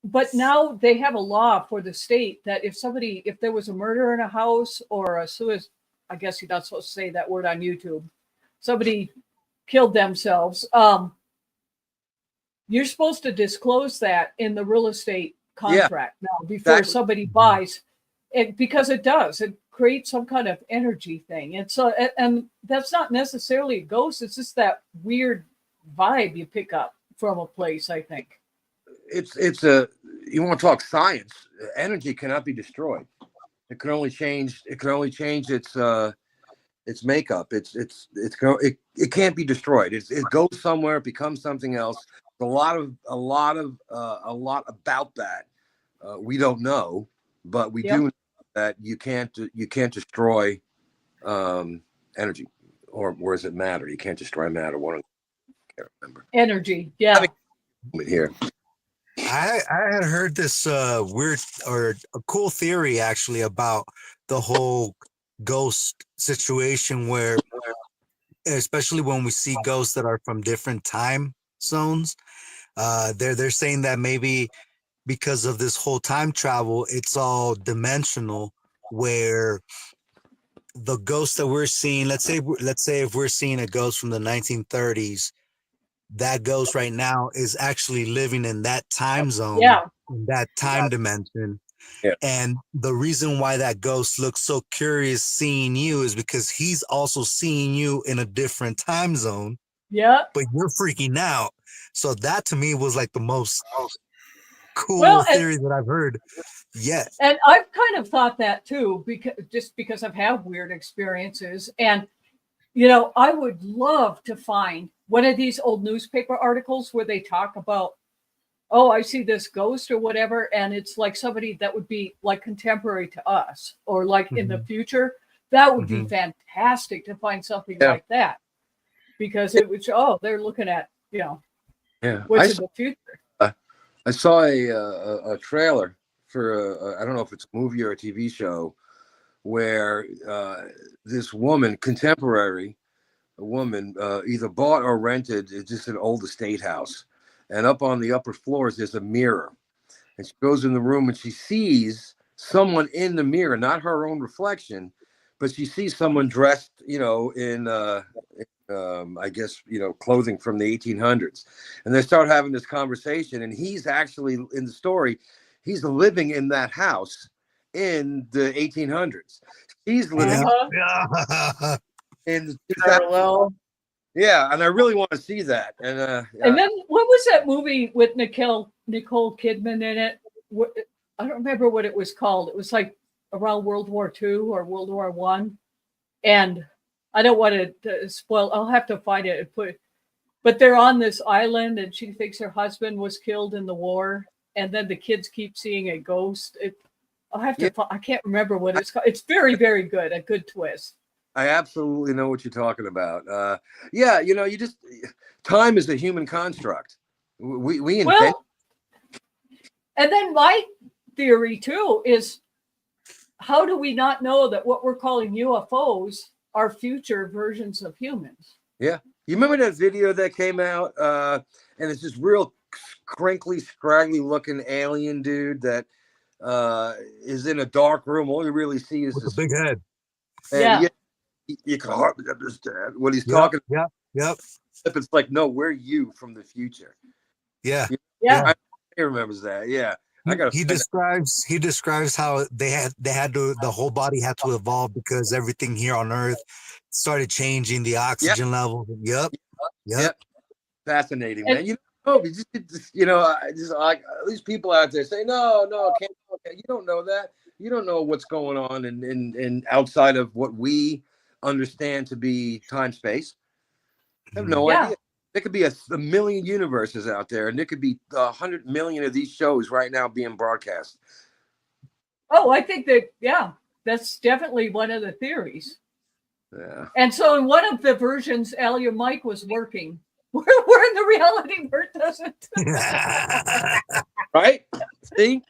but now they have a law for the state that if there was a murder in a house or a suicide, I guess you're not supposed to say that word on YouTube, somebody killed themselves, you're supposed to disclose that in the real estate contract now before Exactly. somebody buys it, because it creates some kind of energy thing. And so, and that's not necessarily a ghost. It's just that weird vibe you pick up from a place, I think. It's a you want to talk science. Energy cannot be destroyed. It can only change its makeup. It can't be destroyed. It goes somewhere, it becomes something else. A lot about that we don't know, but we Yep. do know that you can't destroy energy, or does it matter? You can't destroy matter. One, I can't remember. Energy, yeah. Here, I had heard this weird or a cool theory actually about the whole ghost situation, where especially when we see ghosts that are from different time zones, they're saying that maybe because of this whole time travel, it's all dimensional, where the ghost that we're seeing, let's say if we're seeing a ghost from the 1930s, that ghost right now is actually living in that time zone, Yeah. in that time dimension. Yeah. And the reason why that ghost looks so curious seeing you is because he's also seeing you in a different time zone, Yeah. but you're freaking out. So that to me was like the most cool Well, theory that I've heard yet. and I've kind of thought that too, because I've had weird experiences. And, I would love to find one of these old newspaper articles where they talk about, oh, I see this ghost or whatever. And it's like somebody that would be like contemporary to us or like in the future. That would be fantastic to find something like that, because it would show, they're looking at, what's in the future. I saw a trailer for I don't know if it's a movie or a TV show, where this woman, a woman, either bought or rented just an old estate house, and up on the upper floors there's a mirror, and she goes in the room and she sees someone in the mirror, not her own reflection, but she sees someone dressed, in I guess, clothing from the 1800s. And they start having this conversation, and he's actually, in the story, he's living in that house in the 1800s. She's living Uh-huh. in the 2000s. Parallel. Yeah, and I really want to see that. And And then what was that movie with Nicole Kidman in it? I don't remember what it was called. It was like around World War II or World War One, and I don't want to spoil. I'll have to find it and put it. But they're on this island, and she thinks her husband was killed in the war, and then the kids keep seeing a ghost. I'll have to. I can't remember what it's called. It's very, very good. A good twist. I absolutely know what you're talking about. Yeah, you just, time is a human construct. We invent. Well, and then my theory too is, how do we not know that what we're calling UFOs are future versions of humans? Yeah. You remember that video that came out? And it's this real crinkly, scraggly looking alien dude that is in a dark room. All you really see is With this a big head. Yeah. You can hardly understand what he's talking about. Yep. It's like, no, we're you from the future. Yeah. Yeah. He remembers that. Yeah. I gotta He find out. describes how the whole body had to evolve because everything here on Earth started changing the Yep, oxygen levels. Yep. Yep. yep. Fascinating, And man. You know, you know, I just like these people out there say, no, no, can't. Okay. You don't know that. You don't know what's going on in outside of what we understand to be time space. I have no yeah. idea. There could be a million universes out there, and there could be 100 million of these shows right now being broadcast. Oh, I think that, yeah, that's definitely one of the theories. Yeah. And so in one of the versions, Al, your mic was working. We're in the reality where it doesn't. Right? See?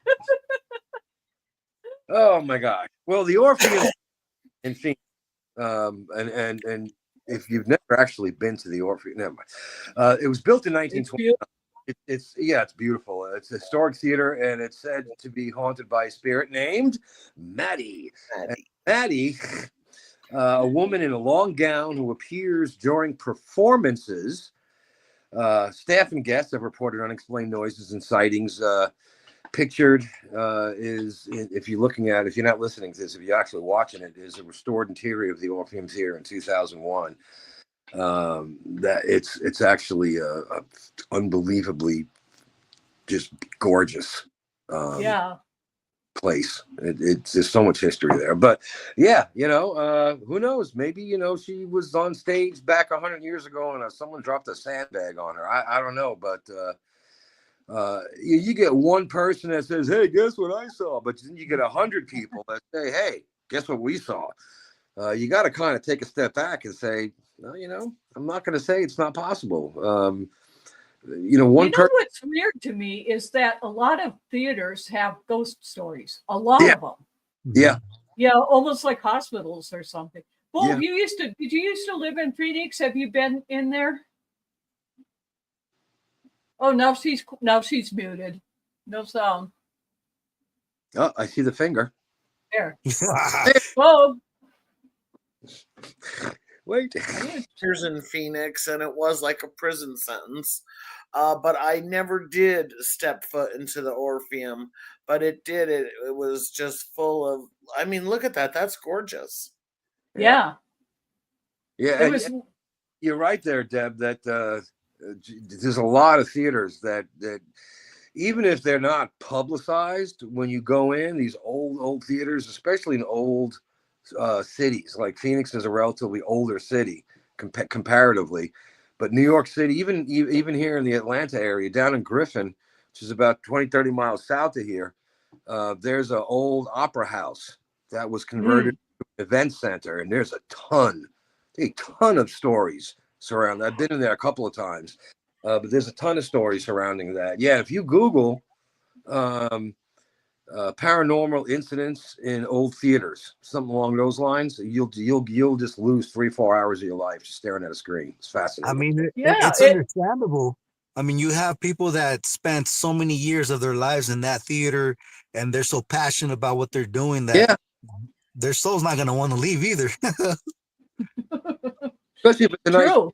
Oh my God. Well, the Orpheum in Phoenix, and if you've never actually been to the Orpheum, never mind. It was built in It's 1920. beautiful. It's it's beautiful. It's a historic theater, and it's said to be haunted by a spirit named Maddie. And Maddie, a woman in a long gown who appears during performances. Staff and guests have reported unexplained noises and sightings. Pictured if you're looking at, if you're not listening to this, if you're actually watching it, is a restored interior of the Orpheum Theater in 2001. That it's actually a unbelievably just gorgeous Yeah. place. It's there's so much history there. But yeah, you know, who knows? Maybe, you know, she was on stage back 100 years ago and someone dropped a sandbag on her. I don't know, but you get one person that says, "Hey, guess what I saw?" But then you get 100 people that say, "Hey, guess what we saw?" You got to kind of take a step back and say, "Well, you know, I'm not going to say it's not possible." You know, one person. What's weird to me is that a lot of theaters have ghost stories. A lot Yeah, of them. yeah, Yeah, almost like hospitals or something. Well, yeah. did you used to live in Phoenix? Have you been in there? Oh, now she's muted. No sound. Oh, I see the finger. There. Whoa. Wait. Years in Phoenix, and it was like a prison sentence. But I never did step foot into the Orpheum, but it did. It was just full of. I mean, look at that. That's gorgeous. Yeah. Yeah, It was. you're right there, Deb. That there's a lot of theaters that even if they're not publicized, when you go in these old theaters, especially in old cities, like Phoenix is a relatively older city comparatively, but New York City, even here in the Atlanta area, down in Griffin, which is about 20-30 miles south of here, there's an old opera house that was converted to an event center, and there's a ton of stories surrounding. I've been in there a couple of times, but there's a ton of stories surrounding that. Yeah, if you Google paranormal incidents in old theaters, something along those lines, you'll just lose 3-4 hours of your life just staring at a screen. It's I fascinating. mean, Yeah. it's understandable. I mean, you have people that spent so many years of their lives in that theater, and they're so passionate about what they're doing that Yeah, their soul's not going to want to leave either. especially if it's a nice. True.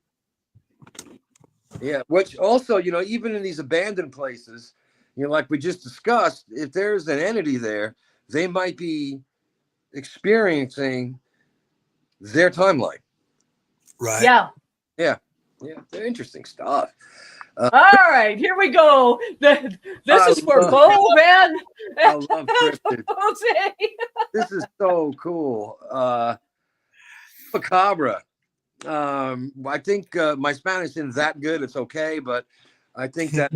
Yeah, which also, you know, even in these abandoned places, you know, like we just discussed, if there's an entity there, they might be experiencing their timeline. Right. Yeah. Yeah, yeah, they're interesting stuff. All right, here we go. This is for Bo, man. I love cryptids. Jose. This is so cool. Macabre. I think my Spanish isn't that good. It's okay, but I think that.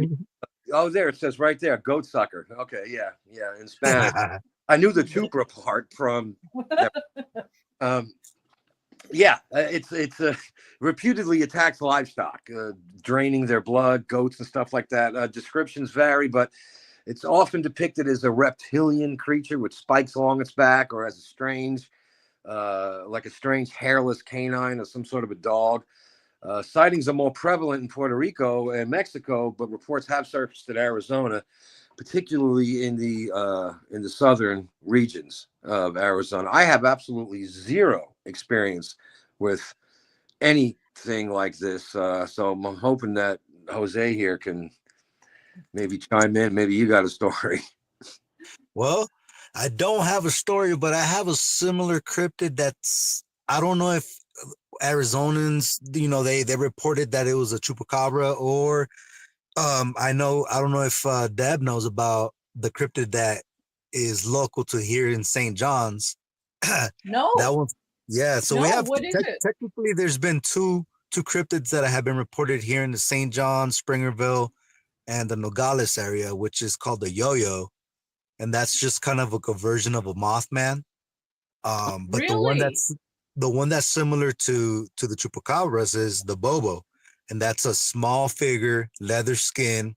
Oh, there it says right there, goat sucker. Okay, yeah, in Spanish. I knew the chupra part from. It's reputedly attacks livestock, draining their blood, goats and stuff like that. Descriptions vary, but it's often depicted as a reptilian creature with spikes along its back, or as a strange, like a strange hairless canine or some sort of a dog. Sightings are more prevalent in Puerto Rico and Mexico, but reports have surfaced in Arizona, particularly in the southern regions of Arizona. I have absolutely zero experience with anything like this, so I'm hoping that Jose here can maybe chime in. Maybe you got a story. Well, I don't have a story, but I have a similar cryptid that's, I don't know if Arizonans, they reported that it was a chupacabra, or I don't know if Deb knows about the cryptid that is local to here in St. John's. That No, one, yeah. So we no. have What is it? technically there's been two cryptids that have been reported here in the St. John, Springerville, and the Nogales area, which is called the yo-yo, and that's just kind of like a version of a Mothman. But Really? the one that's similar to the chupacabras is the Bobo, and that's a small figure, leather skin,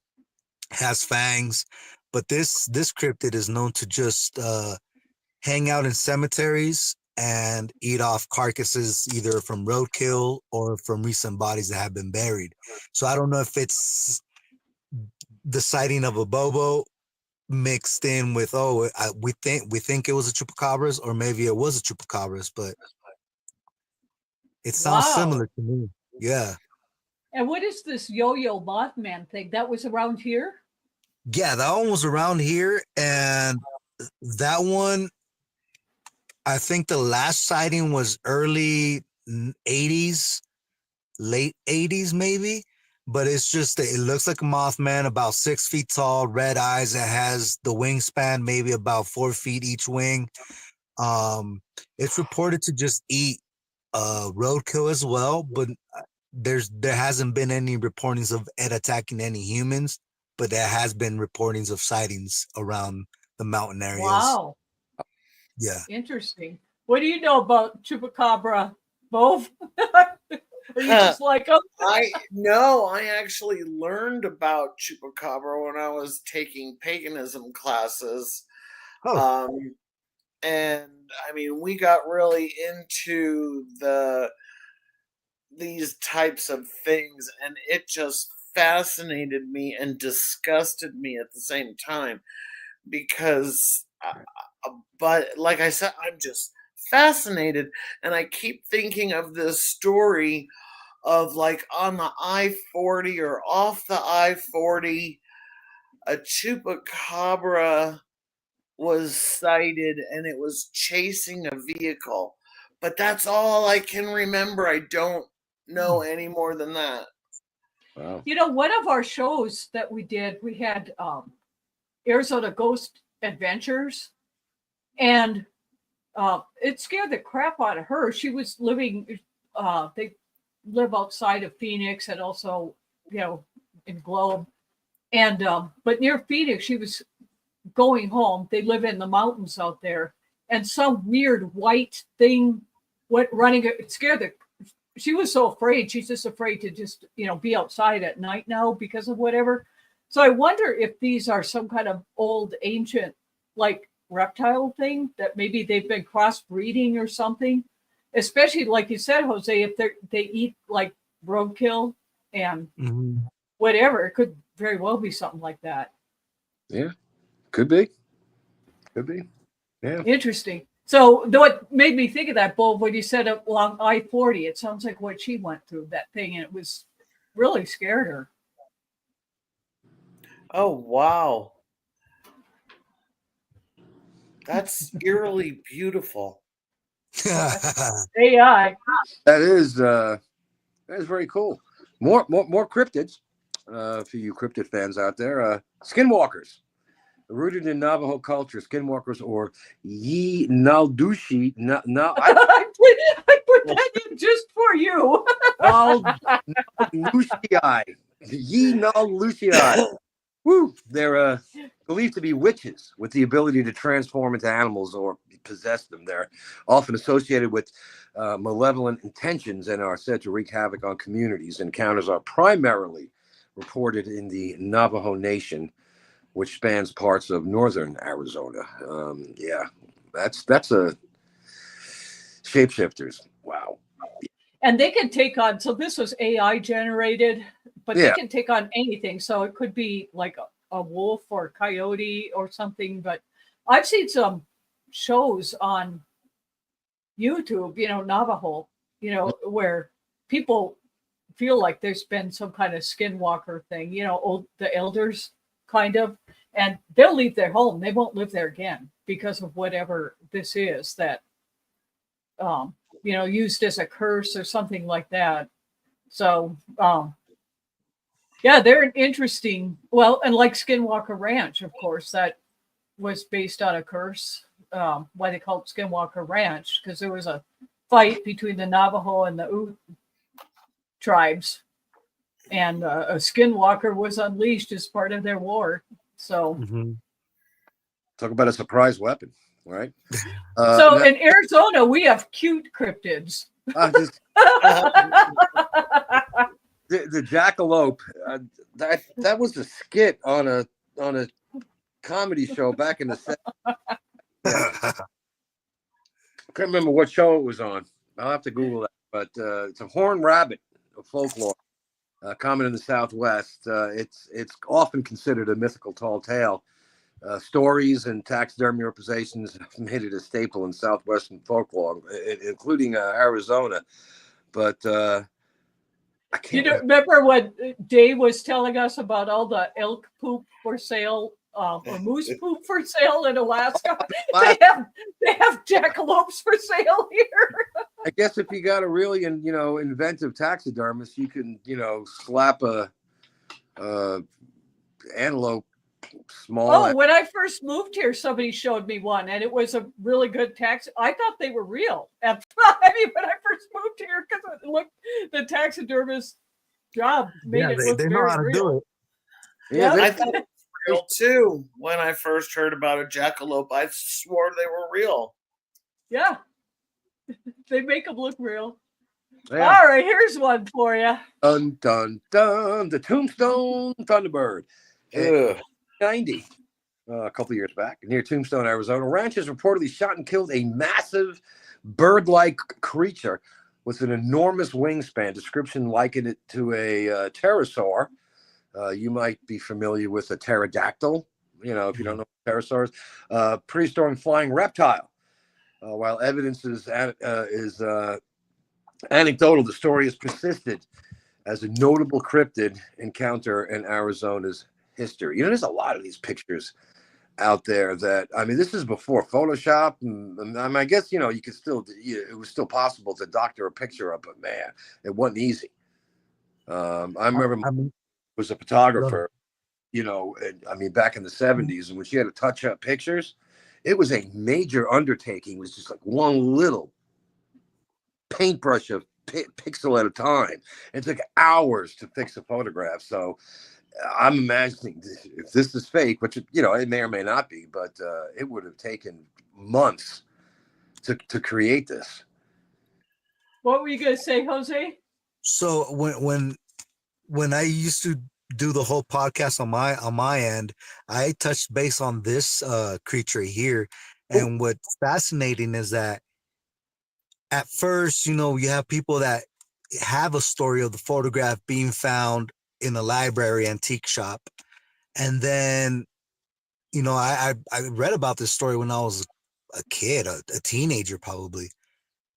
has fangs. But this cryptid is known to just hang out in cemeteries and eat off carcasses either from roadkill or from recent bodies that have been buried. So I don't know if it's the sighting of a Bobo mixed in with we think it was a chupacabras, or maybe it was a chupacabras, but it sounds Wow. similar to me. Yeah. And what is this yo-yo Mothman thing? That was around here? Yeah, that one was around here, and that one, I think the last sighting was early 80s, late 80s maybe. But it's just it looks like a Mothman, about 6 feet tall, red eyes. It has the wingspan, maybe about 4 feet each wing. It's reported to just eat roadkill as well, but there hasn't been any reportings of it attacking any humans, but there has been reportings of sightings around the mountain areas. Wow. Yeah. Interesting. What do you know about chupacabra, Bove? Are you just like, oh, I actually learned about chupacabra when I was taking paganism classes. Oh. Um, and I mean, we got really into these types of things, and it just fascinated me and disgusted me at the same time because but like I said, I'm just fascinated, and I keep thinking of this story of like on the I-40 or off the I-40, a chupacabra was sighted and it was chasing a vehicle. But that's all I can remember. I don't know any more than that. Wow. one of our shows that we did, we had Arizona Ghost Adventures, and it scared the crap out of her. She was living, they live outside of Phoenix and also, in Globe. And, but near Phoenix, she was going home. They live in the mountains out there. And some weird white thing went running. It scared the, she was so afraid. She's just afraid to just, be outside at night now because of whatever. So I wonder if these are some kind of old ancient, like reptile thing that maybe they've been crossbreeding or something. Especially like you said, Jose, if they eat like roadkill and whatever, it could very well be something like that. Yeah, could be. Could be. Yeah. Interesting. So what made me think of that, Bull, when you said along I-40, it sounds like what she went through, that thing, and it was really scared her. Oh, wow. That's eerily beautiful. AI. That is very cool. More cryptids for you cryptid fans out there. Skinwalkers. Rooted in Navajo culture, skinwalkers, or Yi Naldushi. I put that in just for you. Naldushii. Yi Naldushii. Woo! They're believed to be witches with the ability to transform into animals or possess them. They're often associated with malevolent intentions and are said to wreak havoc on communities. Encounters are primarily reported in the Navajo Nation, which spans parts of northern Arizona. Yeah, that's a shapeshifters. Wow. And they can take on, so this was AI generated, but they Yeah. can take on anything. So it could be like a wolf or a coyote or something. But I've seen some shows on YouTube, Navajo, where people feel like there's been some kind of skinwalker thing, the elders kind of, and they'll leave their home. They won't live there again because of whatever this is that, used as a curse or something like that. So, yeah, they're an interesting, and like Skinwalker Ranch, of course, that was based on a curse. Why they call it Skinwalker Ranch, because there was a fight between the Navajo and the Ute tribes, and a skinwalker was unleashed as part of their war. So, Talk about a surprise weapon, right? In Arizona, we have cute cryptids. The jackalope, that was a skit on a comedy show back in the 70s. Yeah. I can't remember what show it was on. I'll have to Google that. But it's a horned rabbit of folklore, common in the Southwest. It's often considered a mythical tall tale. Stories and taxidermy representations have made it a staple in Southwestern folklore, including Arizona. But I can't. Remember what Dave was telling us about all the elk poop for sale? Or moose poop for sale in Alaska. they have jackalopes for sale here. I guess if you got a really inventive taxidermist, you can slap a antelope small. When I first moved here, somebody showed me one, and it was a really good I thought they were real. When I first moved here, because the taxidermist job made it look they know very how to real. do it. Yeah, I thought it was real too. When I first heard about a jackalope, I swore they were real. Yeah. They make them look real. yeah. All right, here's one for you. Dun dun dun! The Tombstone thunderbird. 90, a couple of years back, near Tombstone, Arizona, ranchers reportedly shot and killed a massive bird-like creature with an enormous wingspan. Description likened it to a pterosaur. You might be familiar with a pterodactyl, if you don't know what pterosaur is. Prehistoric flying reptile. While evidence is anecdotal, the story has persisted as a notable cryptid encounter in Arizona's history. There's a lot of these pictures out there that, this is before Photoshop. And I guess, you could still, it was still possible to doctor a picture up, but man, it wasn't easy. I remember was a photographer, back in the 70s, and when she had to touch up pictures, it was a major undertaking. It was just like one little paintbrush of pixel at a time. It took hours to fix a photograph. So I'm imagining if this is fake, which, it may or may not be, but it would have taken months to create this. What were you going to say, Jose? So when I used to do the whole podcast on my end, I touched base on this creature here. And what's fascinating is that at first, you have people that have a story of the photograph being found in a library antique shop. And then, I read about this story when I was a kid, a teenager probably.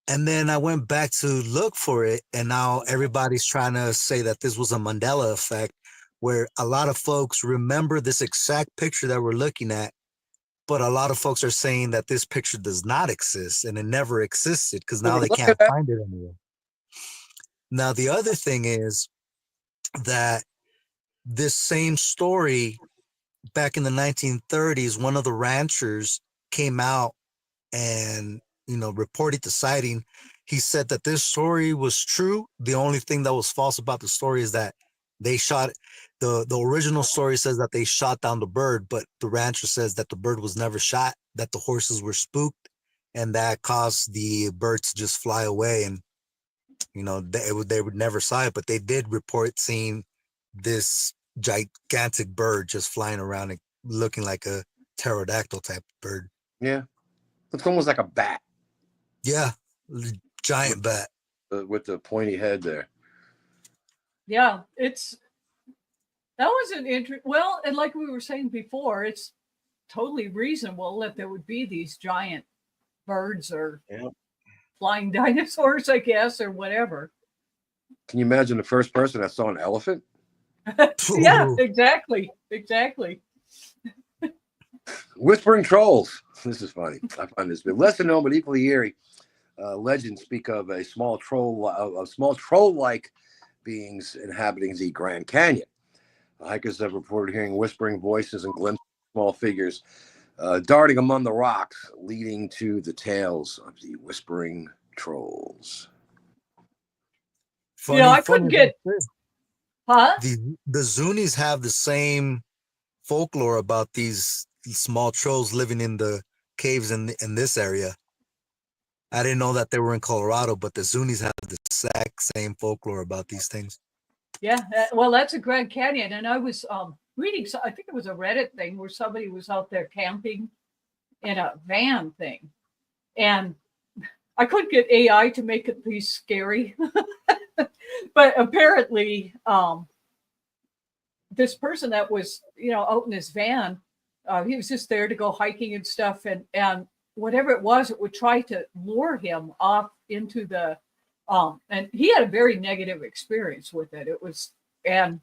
And then I went back to look for it. And now everybody's trying to say that this was a Mandela effect, where a lot of folks remember this exact picture that we're looking at. But a lot of folks are saying that this picture does not exist and it never existed because now they can't find it anywhere. Now, the other thing is that this same story back in the 1930s, one of the ranchers came out and, reported the sighting. He said that this story was true. The only thing that was false about the story is that they shot the original story says that they shot down the bird, but the rancher says that the bird was never shot, that the horses were spooked, and that caused the bird to just fly away. And, they would never saw it, but they did report seeing this gigantic bird just flying around and looking like a pterodactyl type bird. Yeah. It's almost like a bat. Yeah. Giant bat. With the pointy head there. Yeah, that was an and like we were saying before, it's totally reasonable that there would be these giant birds or flying dinosaurs, I guess, or whatever. Can you imagine the first person that saw an elephant? Yeah, exactly. Whispering trolls. This is funny. I find this bit lesser known but equally eerie. Legends speak of a small troll-like beings inhabiting the Grand Canyon. Hikers have reported hearing whispering voices and glimpses of small figures darting among the rocks, leading to the tales of the whispering trolls. You know, I couldn't get, huh? The Zunies have the same folklore about these small trolls living in the caves in this area. I didn't know that they were in Colorado, but the Zunies have the exact same folklore about these things. Yeah, well, that's a Grand Canyon, and I was reading. I think it was a Reddit thing where somebody was out there camping in a van thing, and I couldn't get AI to make it be scary, but apparently, this person that was, out in his van, he was just there to go hiking and stuff, and whatever it was, it would try to lure him off into the, and he had a very negative experience with it. It was, and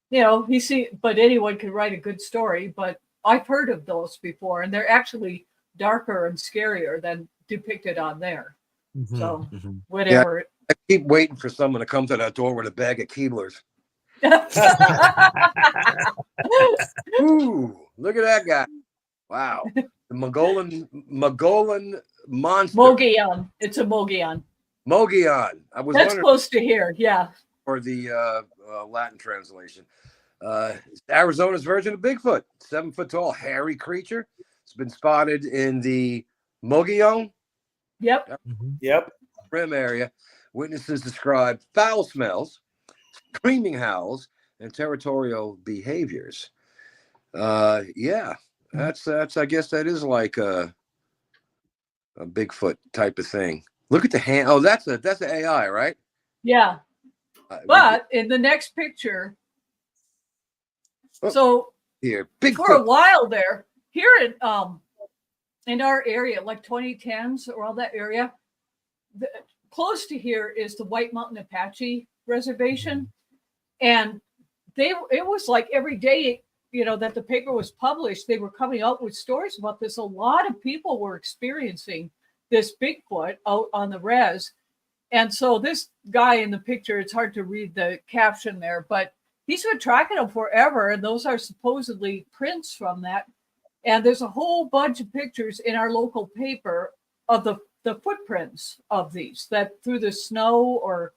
but anyone can write a good story, but I've heard of those before, and they're actually darker and scarier than depicted on there. Mm-hmm, so whatever. Yeah, I keep waiting for someone to come to that door with a bag of Keeblers. Ooh, look at that guy. Wow. The Mogollon monster. Mogollon. It's a Mogollon. Mogollon. That's close to here, yeah. Or the Latin translation. Arizona's version of Bigfoot. 7 foot tall, hairy creature. It's been spotted in the Mogollon. Yep. Rim area. Witnesses described foul smells, screaming howls, and territorial behaviors. Yeah, that's. I guess that is like a Bigfoot type of thing. Look at the hand. Oh, that's an AI, right? Yeah. But in the next picture, so here, Bigfoot. For a while there, here in our area, like 2010s or all that area, close to here is the White Mountain Apache Reservation, and it was like every day, that the paper was published, they were coming out with stories about this. A lot of people were experiencing this Bigfoot out on the res. And so this guy in the picture, it's hard to read the caption there, but he's been tracking them forever. And those are supposedly prints from that. And there's a whole bunch of pictures in our local paper of the footprints of these, that through the snow or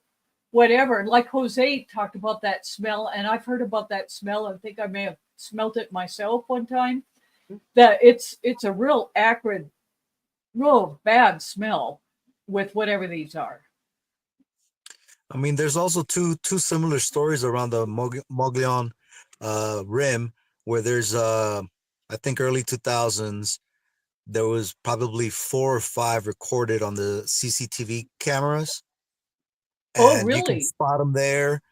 whatever. And like Jose talked about that smell, and I've heard about that smell. I think I may have smelt it myself one time. That it's a real acrid, real bad smell with whatever these are. I mean, there's also two similar stories around the Mogollon rim, where there's I think early 2000s, there was probably 4 or 5 recorded on the CCTV cameras. And really? You can spot them there,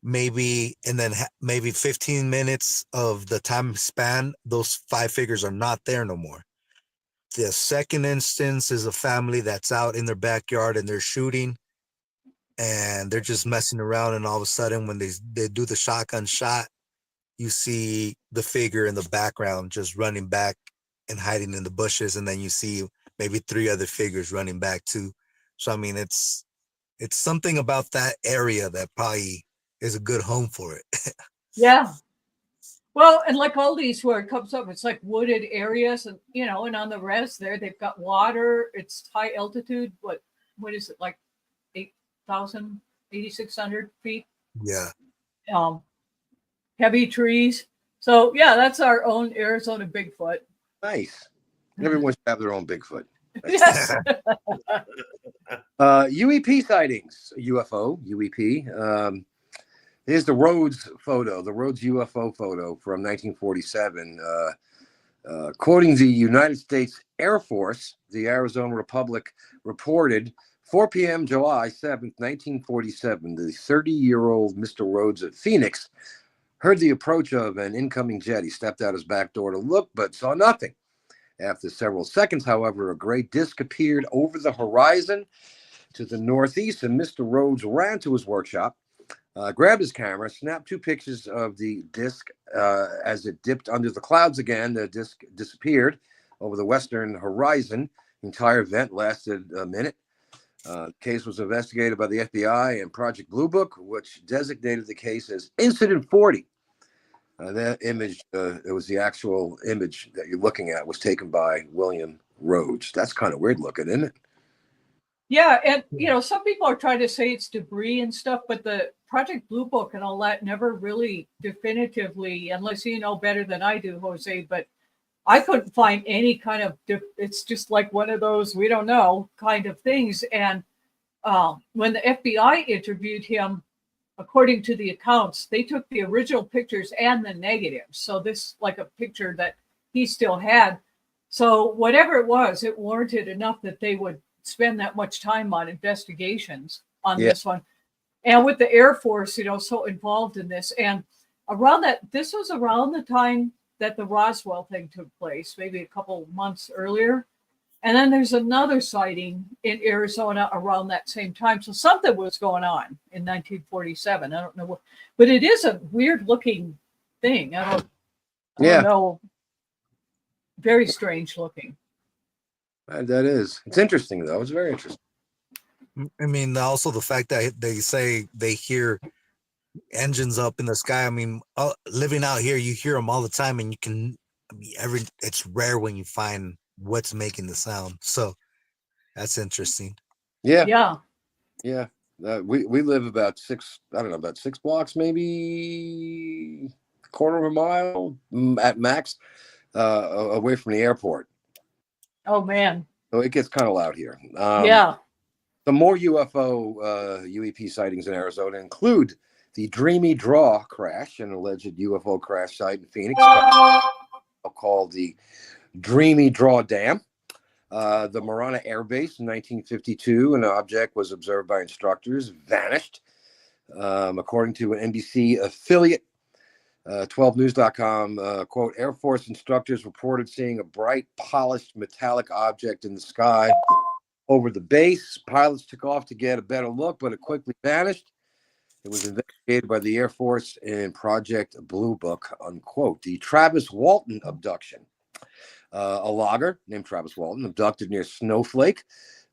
maybe, and then maybe 15 minutes of the time span, those 5 figures are not there no more. The second instance is a family that's out in their backyard and they're shooting, and they're just messing around, and all of a sudden when they do the shotgun shot, you see the figure in the background just running back and hiding in the bushes, and then you see maybe 3 other figures running back too. So I mean, it's something about that area that probably is a good home for it. Yeah. Well, and like all these where it comes up, it's like wooded areas, and and on the res there, they've got water. It's high altitude. What is it, like 8,000, 8,600 feet? Yeah. Heavy trees. So yeah, that's our own Arizona Bigfoot. Nice. Everyone should have their own Bigfoot. Yes. UEP sightings. UFO, UEP. Here's the Rhodes photo, the Rhodes UFO photo from 1947. Quoting the United States Air Force, the Arizona Republic reported 4 p.m. July 7th, 1947, the 30-year-old Mr. Rhodes of Phoenix heard the approach of an incoming jet. He stepped out his back door to look, but saw nothing. After several seconds, however, a gray disc appeared over the horizon to the northeast, and Mr. Rhodes ran to his workshop. grabbed his camera, snapped 2 pictures of the disc as it dipped under the clouds again. The disc disappeared over the western horizon. The entire event lasted a minute. The case was investigated by the FBI and Project Blue Book, which designated the case as Incident 40. That image, it was the actual image that you're looking at, was taken by William Rhodes. That's kind of weird looking, isn't it? Yeah, and some people are trying to say it's debris and stuff, but the Project Blue Book and all that never really definitively, unless you know better than I do, Jose, but I couldn't find any kind of, it's just like one of those, we don't know kind of things. And when the FBI interviewed him, according to the accounts, they took the original pictures and the negatives. So this like a picture that he still had. So whatever it was, it warranted enough that they would spend that much time on investigations on this one. And with the Air Force, so involved in this. And this was around the time that the Roswell thing took place, maybe a couple months earlier. And then there's another sighting in Arizona around that same time. So something was going on in 1947. I don't know what, but it is a weird looking thing. I don't know. Very strange looking. That is. It's interesting, though. It's very interesting. I mean, also the fact that they say they hear engines up in the sky. I mean, living out here, you hear them all the time, and you can. It's rare when you find what's making the sound. So that's interesting. Yeah. We live about 6 blocks, maybe a quarter of a mile at max, away from the airport. Oh man. So it gets kind of loud here. The more UEP sightings in Arizona include the Dreamy Draw crash, an alleged UFO crash site in Phoenix, called the Dreamy Draw Dam. The Marana Air Base in 1952, an object was observed by instructors, vanished. According to an NBC affiliate, 12news.com, quote, Air Force instructors reported seeing a bright, polished, metallic object in the sky over the base. Pilots took off to get a better look, but it quickly vanished. It was investigated by the Air Force in Project Blue Book, unquote. The Travis Walton abduction. A logger named Travis Walton abducted near Snowflake.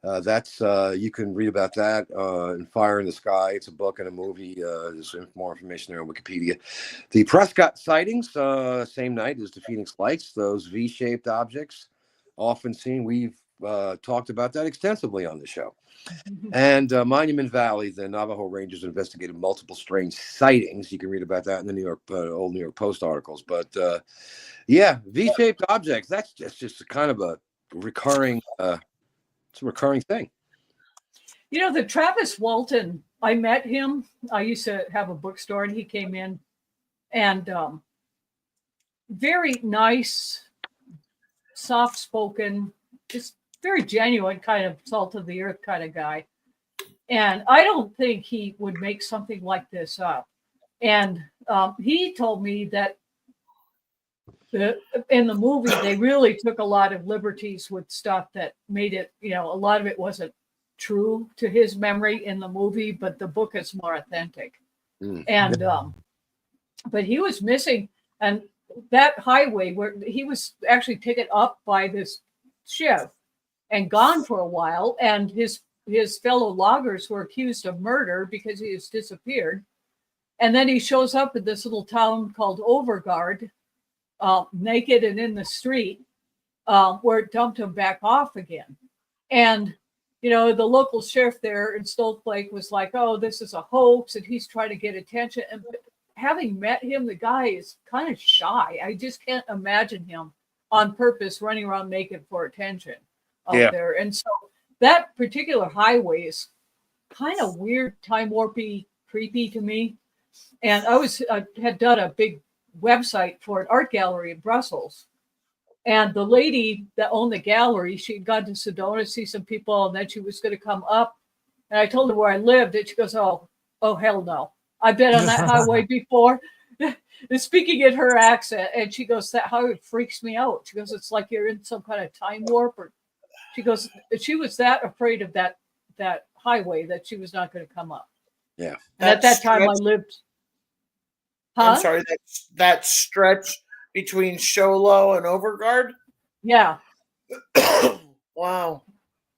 You can read about that in Fire in the Sky. It's a book and a movie. There's more information there on Wikipedia. The Prescott sightings, same night as the Phoenix Lights, those V-shaped objects often seen. We've talked about that extensively on the show. And Monument Valley, the Navajo Rangers investigated multiple strange sightings. You can read about that in the old New York Post articles. But V-shaped objects, that's just kind of a recurring it's a recurring thing. The Travis Walton, I met him. I used to have a bookstore and he came in and very nice, soft-spoken, just very genuine kind of salt of the earth kind of guy. And I don't think he would make something like this up. And he told me that in the movie, they really took a lot of liberties with stuff that made it, a lot of it wasn't true to his memory in the movie, but the book is more authentic. And, but he was missing, and that highway where he was actually taken up by this ship and gone for a while. And his fellow loggers were accused of murder because he has disappeared. And then he shows up in this little town called Overgard, naked and in the street, where it dumped him back off again. And, the local sheriff there in Snowflake was like, oh, this is a hoax, and he's trying to get attention. And having met him, the guy is kind of shy. I just can't imagine him on purpose running around naked for attention out there. And so that particular highway is kind of weird, time warpy, creepy to me. And I had done a big website for an art gallery in Brussels. And the lady that owned the gallery, she'd gone to Sedona to see some people, and then she was going to come up. And I told her where I lived, and she goes, oh, hell no. I've been on that highway before. Speaking in her accent, and she goes, that highway freaks me out. She goes, it's like you're in some kind of time warp. Or she goes, she was that afraid of that highway that she was not going to come up. Yeah. And at that time, I stretch- lived. I'm Huh? sorry, that stretch between Sholo and Overguard. Yeah. Wow.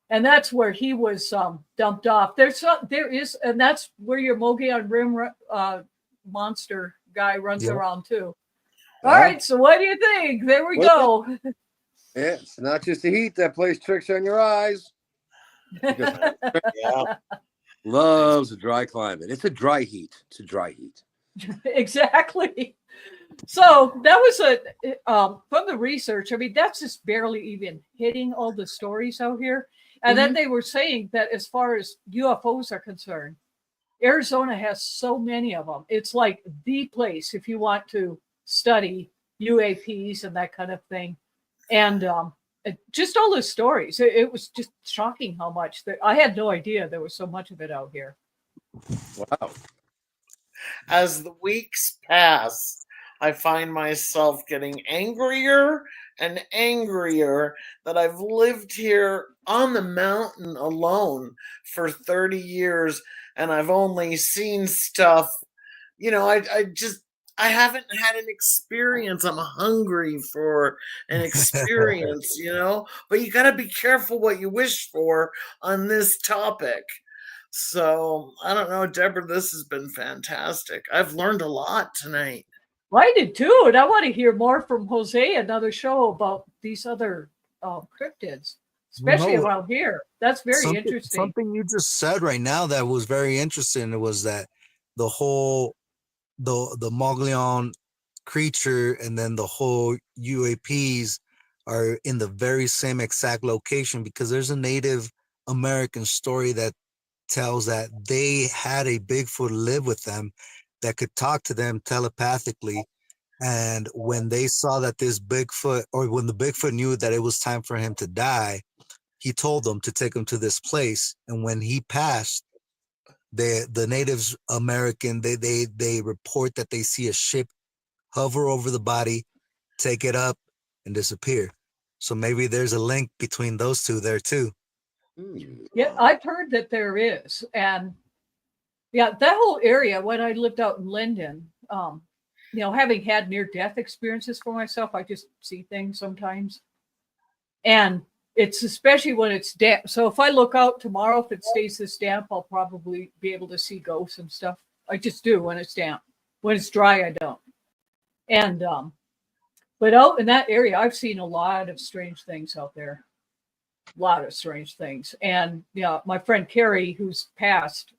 And that's where he was dumped off. There is, and that's where your Mogollon Rim monster guy runs Yep. around too. Well, All right, so what do you think? There we well, go. Yeah, it's not just the heat that plays tricks on your eyes. Because Yeah. loves a dry climate. It's a dry heat. It's a dry heat. Exactly. So that was from the research. I mean, that's just barely even hitting all the stories out here. And then they were saying that as far as UFOs are concerned, Arizona has so many of them. It's like the place if you want to study UAPs and that kind of thing. And just all the stories. It was just shocking how much. I had no idea there was so much of it out here. Wow. As the weeks pass, I find myself getting angrier and angrier that I've lived here on the mountain alone for 30 years and I've only seen stuff. I haven't had an experience. I'm hungry for an experience, but you got to be careful what you wish for on this topic. So I don't know, Deborah, this has been fantastic. I've learned a lot tonight. Well, I did too, and I want to hear more from Jose, another show about these other cryptids, especially No, around here. That's very interesting. Something you just said right now that was very interesting. It was that the whole the Mogollon creature and then the whole UAPs are in the very same exact location because there's a Native American story that tells that they had a Bigfoot live with them that could talk to them telepathically. And when they saw that this Bigfoot, or when the Bigfoot knew that it was time for him to die, he told them to take him to this place. And when he passed, the Natives American, they report that they see a ship hover over the body, take it up, and disappear. So maybe there's a link between those two there too. Yeah, I've heard that there is. And yeah, that whole area, when I lived out in Linden, having had near-death experiences for myself, I just see things sometimes. And it's especially when it's damp. So if I look out tomorrow, if it stays this damp, I'll probably be able to see ghosts and stuff. I just do when it's damp. When it's dry, I don't. And but out in that area, I've seen a lot of strange things out there. A lot of strange things. And yeah, my friend Carrie, who's passed,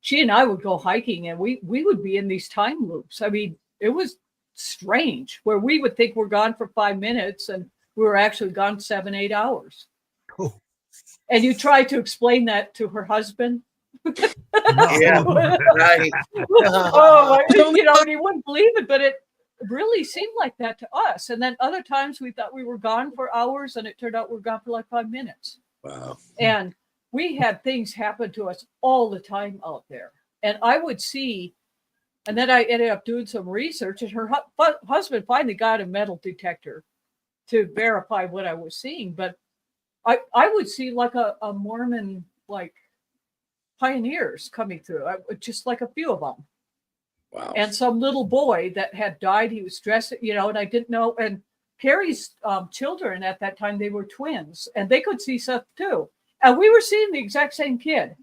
she and I would go hiking and we would be in these time loops. I mean, it was strange where we would think we're gone for 5 minutes and we were actually gone 7-8 hours. Oh. And you try to explain that to her husband. Yeah, right. And he wouldn't believe it, but it really seemed like that to us. And then other times we thought we were gone for hours and it turned out we were gone for like 5 minutes. Wow. And we had things happen to us all the time out there. And I would see, and then I ended up doing some research and her husband finally got a metal detector to verify what I was seeing. But I would see like a Mormon, like pioneers coming through, just like a few of them. Wow. And some little boy that had died, he was dressed, and I didn't know. And Carrie's children at that time, they were twins and they could see stuff too. And we were seeing the exact same kid.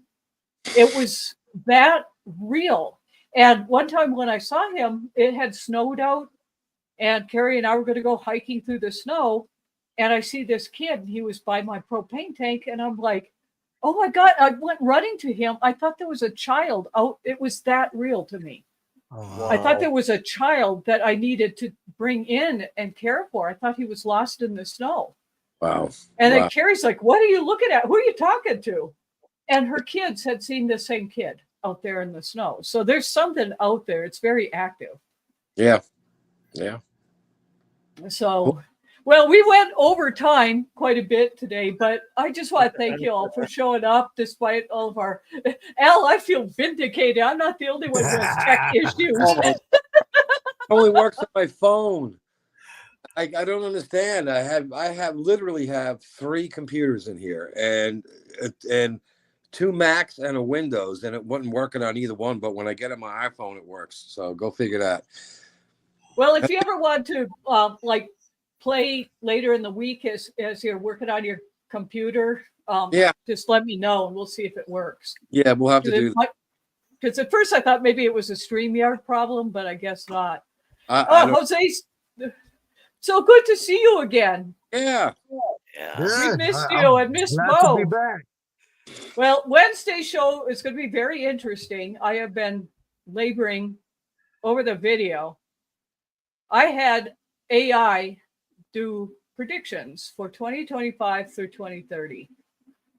It was that real. And one time when I saw him, it had snowed out and Carrie and I were going to go hiking through the snow. And I see this kid, and he was by my propane tank. And I'm like, oh my God, I went running to him. I thought there was a child out. It was that real to me. Oh, I thought there was a child that I needed to bring in and care for. I thought he was lost in the snow. Wow. And then Carrie's like, what are you looking at? Who are you talking to? And her kids had seen the same kid out there in the snow. So there's something out there. It's very active. Yeah. Yeah. So, well, we went over time quite a bit today, but I just want to thank you all for showing up despite all of our... Al, I feel vindicated. I'm not the only one who has tech issues. It only works on my phone. I don't understand. I literally have 3 computers in here, and two Macs and a Windows, and it wasn't working on either one. But when I get it on my iPhone, it works. So go figure that. Well, if you ever want to like play later in the week as you're working on your computer, just let me know and we'll see if it works. Yeah, we'll have to do that. Because at first I thought maybe it was a StreamYard problem, but I guess not. Jose, so good to see you again. Yeah. We missed you. I missed Mo. To be back. Well, Wednesday's show is going to be very interesting. I have been laboring over the video. I had AI do predictions for 2025 through 2030.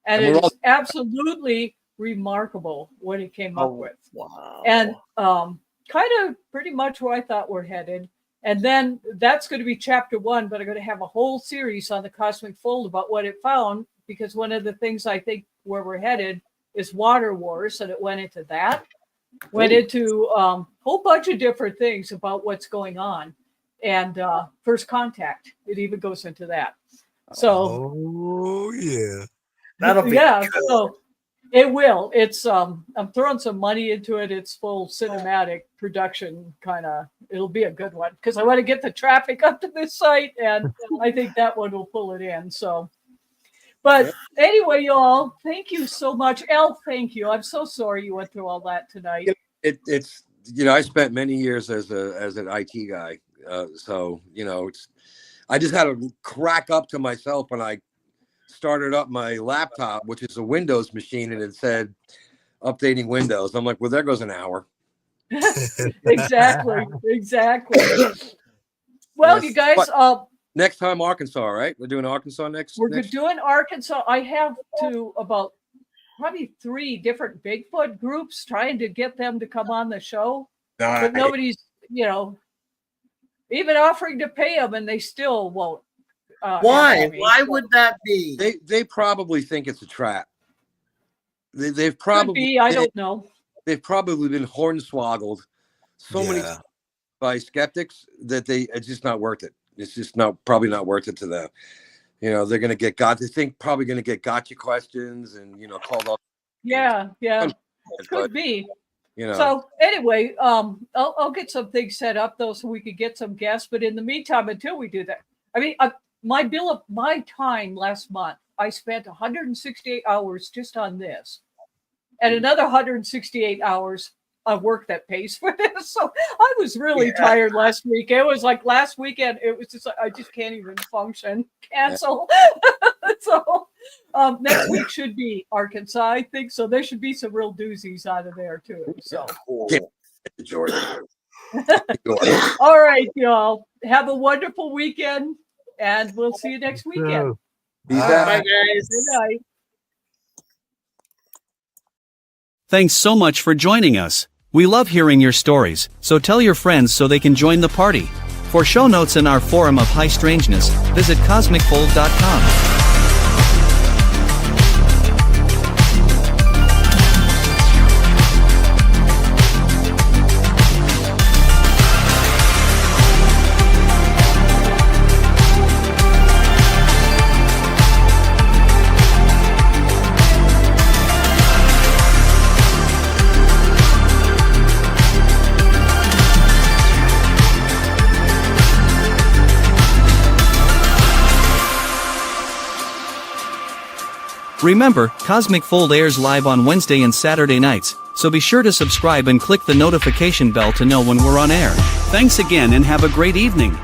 And it is absolutely remarkable what he came up with. Wow. And kind of pretty much where I thought we're headed. And then that's going to be chapter 1, but I'm going to have a whole series on the Cosmic Fold about what it found, because one of the things I think where we're headed is water wars, and it went into that. Went into a whole bunch of different things about what's going on. And first contact, it even goes into that. So, that'll be good. So it will. It's I'm throwing some money into it. It's full cinematic production kind of. It'll be a good one because I want to get the traffic up to this site, and I think that one will pull it in. So, but anyway, y'all, thank you so much. Elle, thank you. I'm so sorry you went through all that tonight. It's I spent many years as an IT guy, so I just had to crack up to myself when I started up my laptop, which is a Windows machine, and it said updating Windows. I'm like, well, there goes an hour. Exactly. Well, you guys, next time Arkansas, right? We're doing Arkansas next. We're doing Arkansas. I have to about probably 3 different Bigfoot groups trying to get them to come on the show, but nobody's, even offering to pay them, and they still won't. Why? Why would that be? They probably think it's a trap. They've probably. I don't know. They've probably been hornswoggled so many times by skeptics that it's just not worth it. It's just probably not worth it to them. They're going to get probably going to get gotcha questions and called up. Yeah, could be. So anyway, I'll get some things set up though, so we could get some guests. But in the meantime, until we do that, I mean, my time last month, I spent 168 hours just on this, and another 168 hours of work that pays for this. So I was really tired last week. It was like last weekend. It was just I just can't even function. Cancel. So next week should be Arkansas, I think. So there should be some real doozies out of there too. So Jordan. All right, y'all. Have a wonderful weekend, and we'll see you next weekend. Bye, guys. Good night. Thanks so much for joining us. We love hearing your stories, so tell your friends so they can join the party. For show notes and our forum of high strangeness, visit cosmicfold.com. Remember, Cosmic Fold airs live on Wednesday and Saturday nights, so be sure to subscribe and click the notification bell to know when we're on air. Thanks again and have a great evening.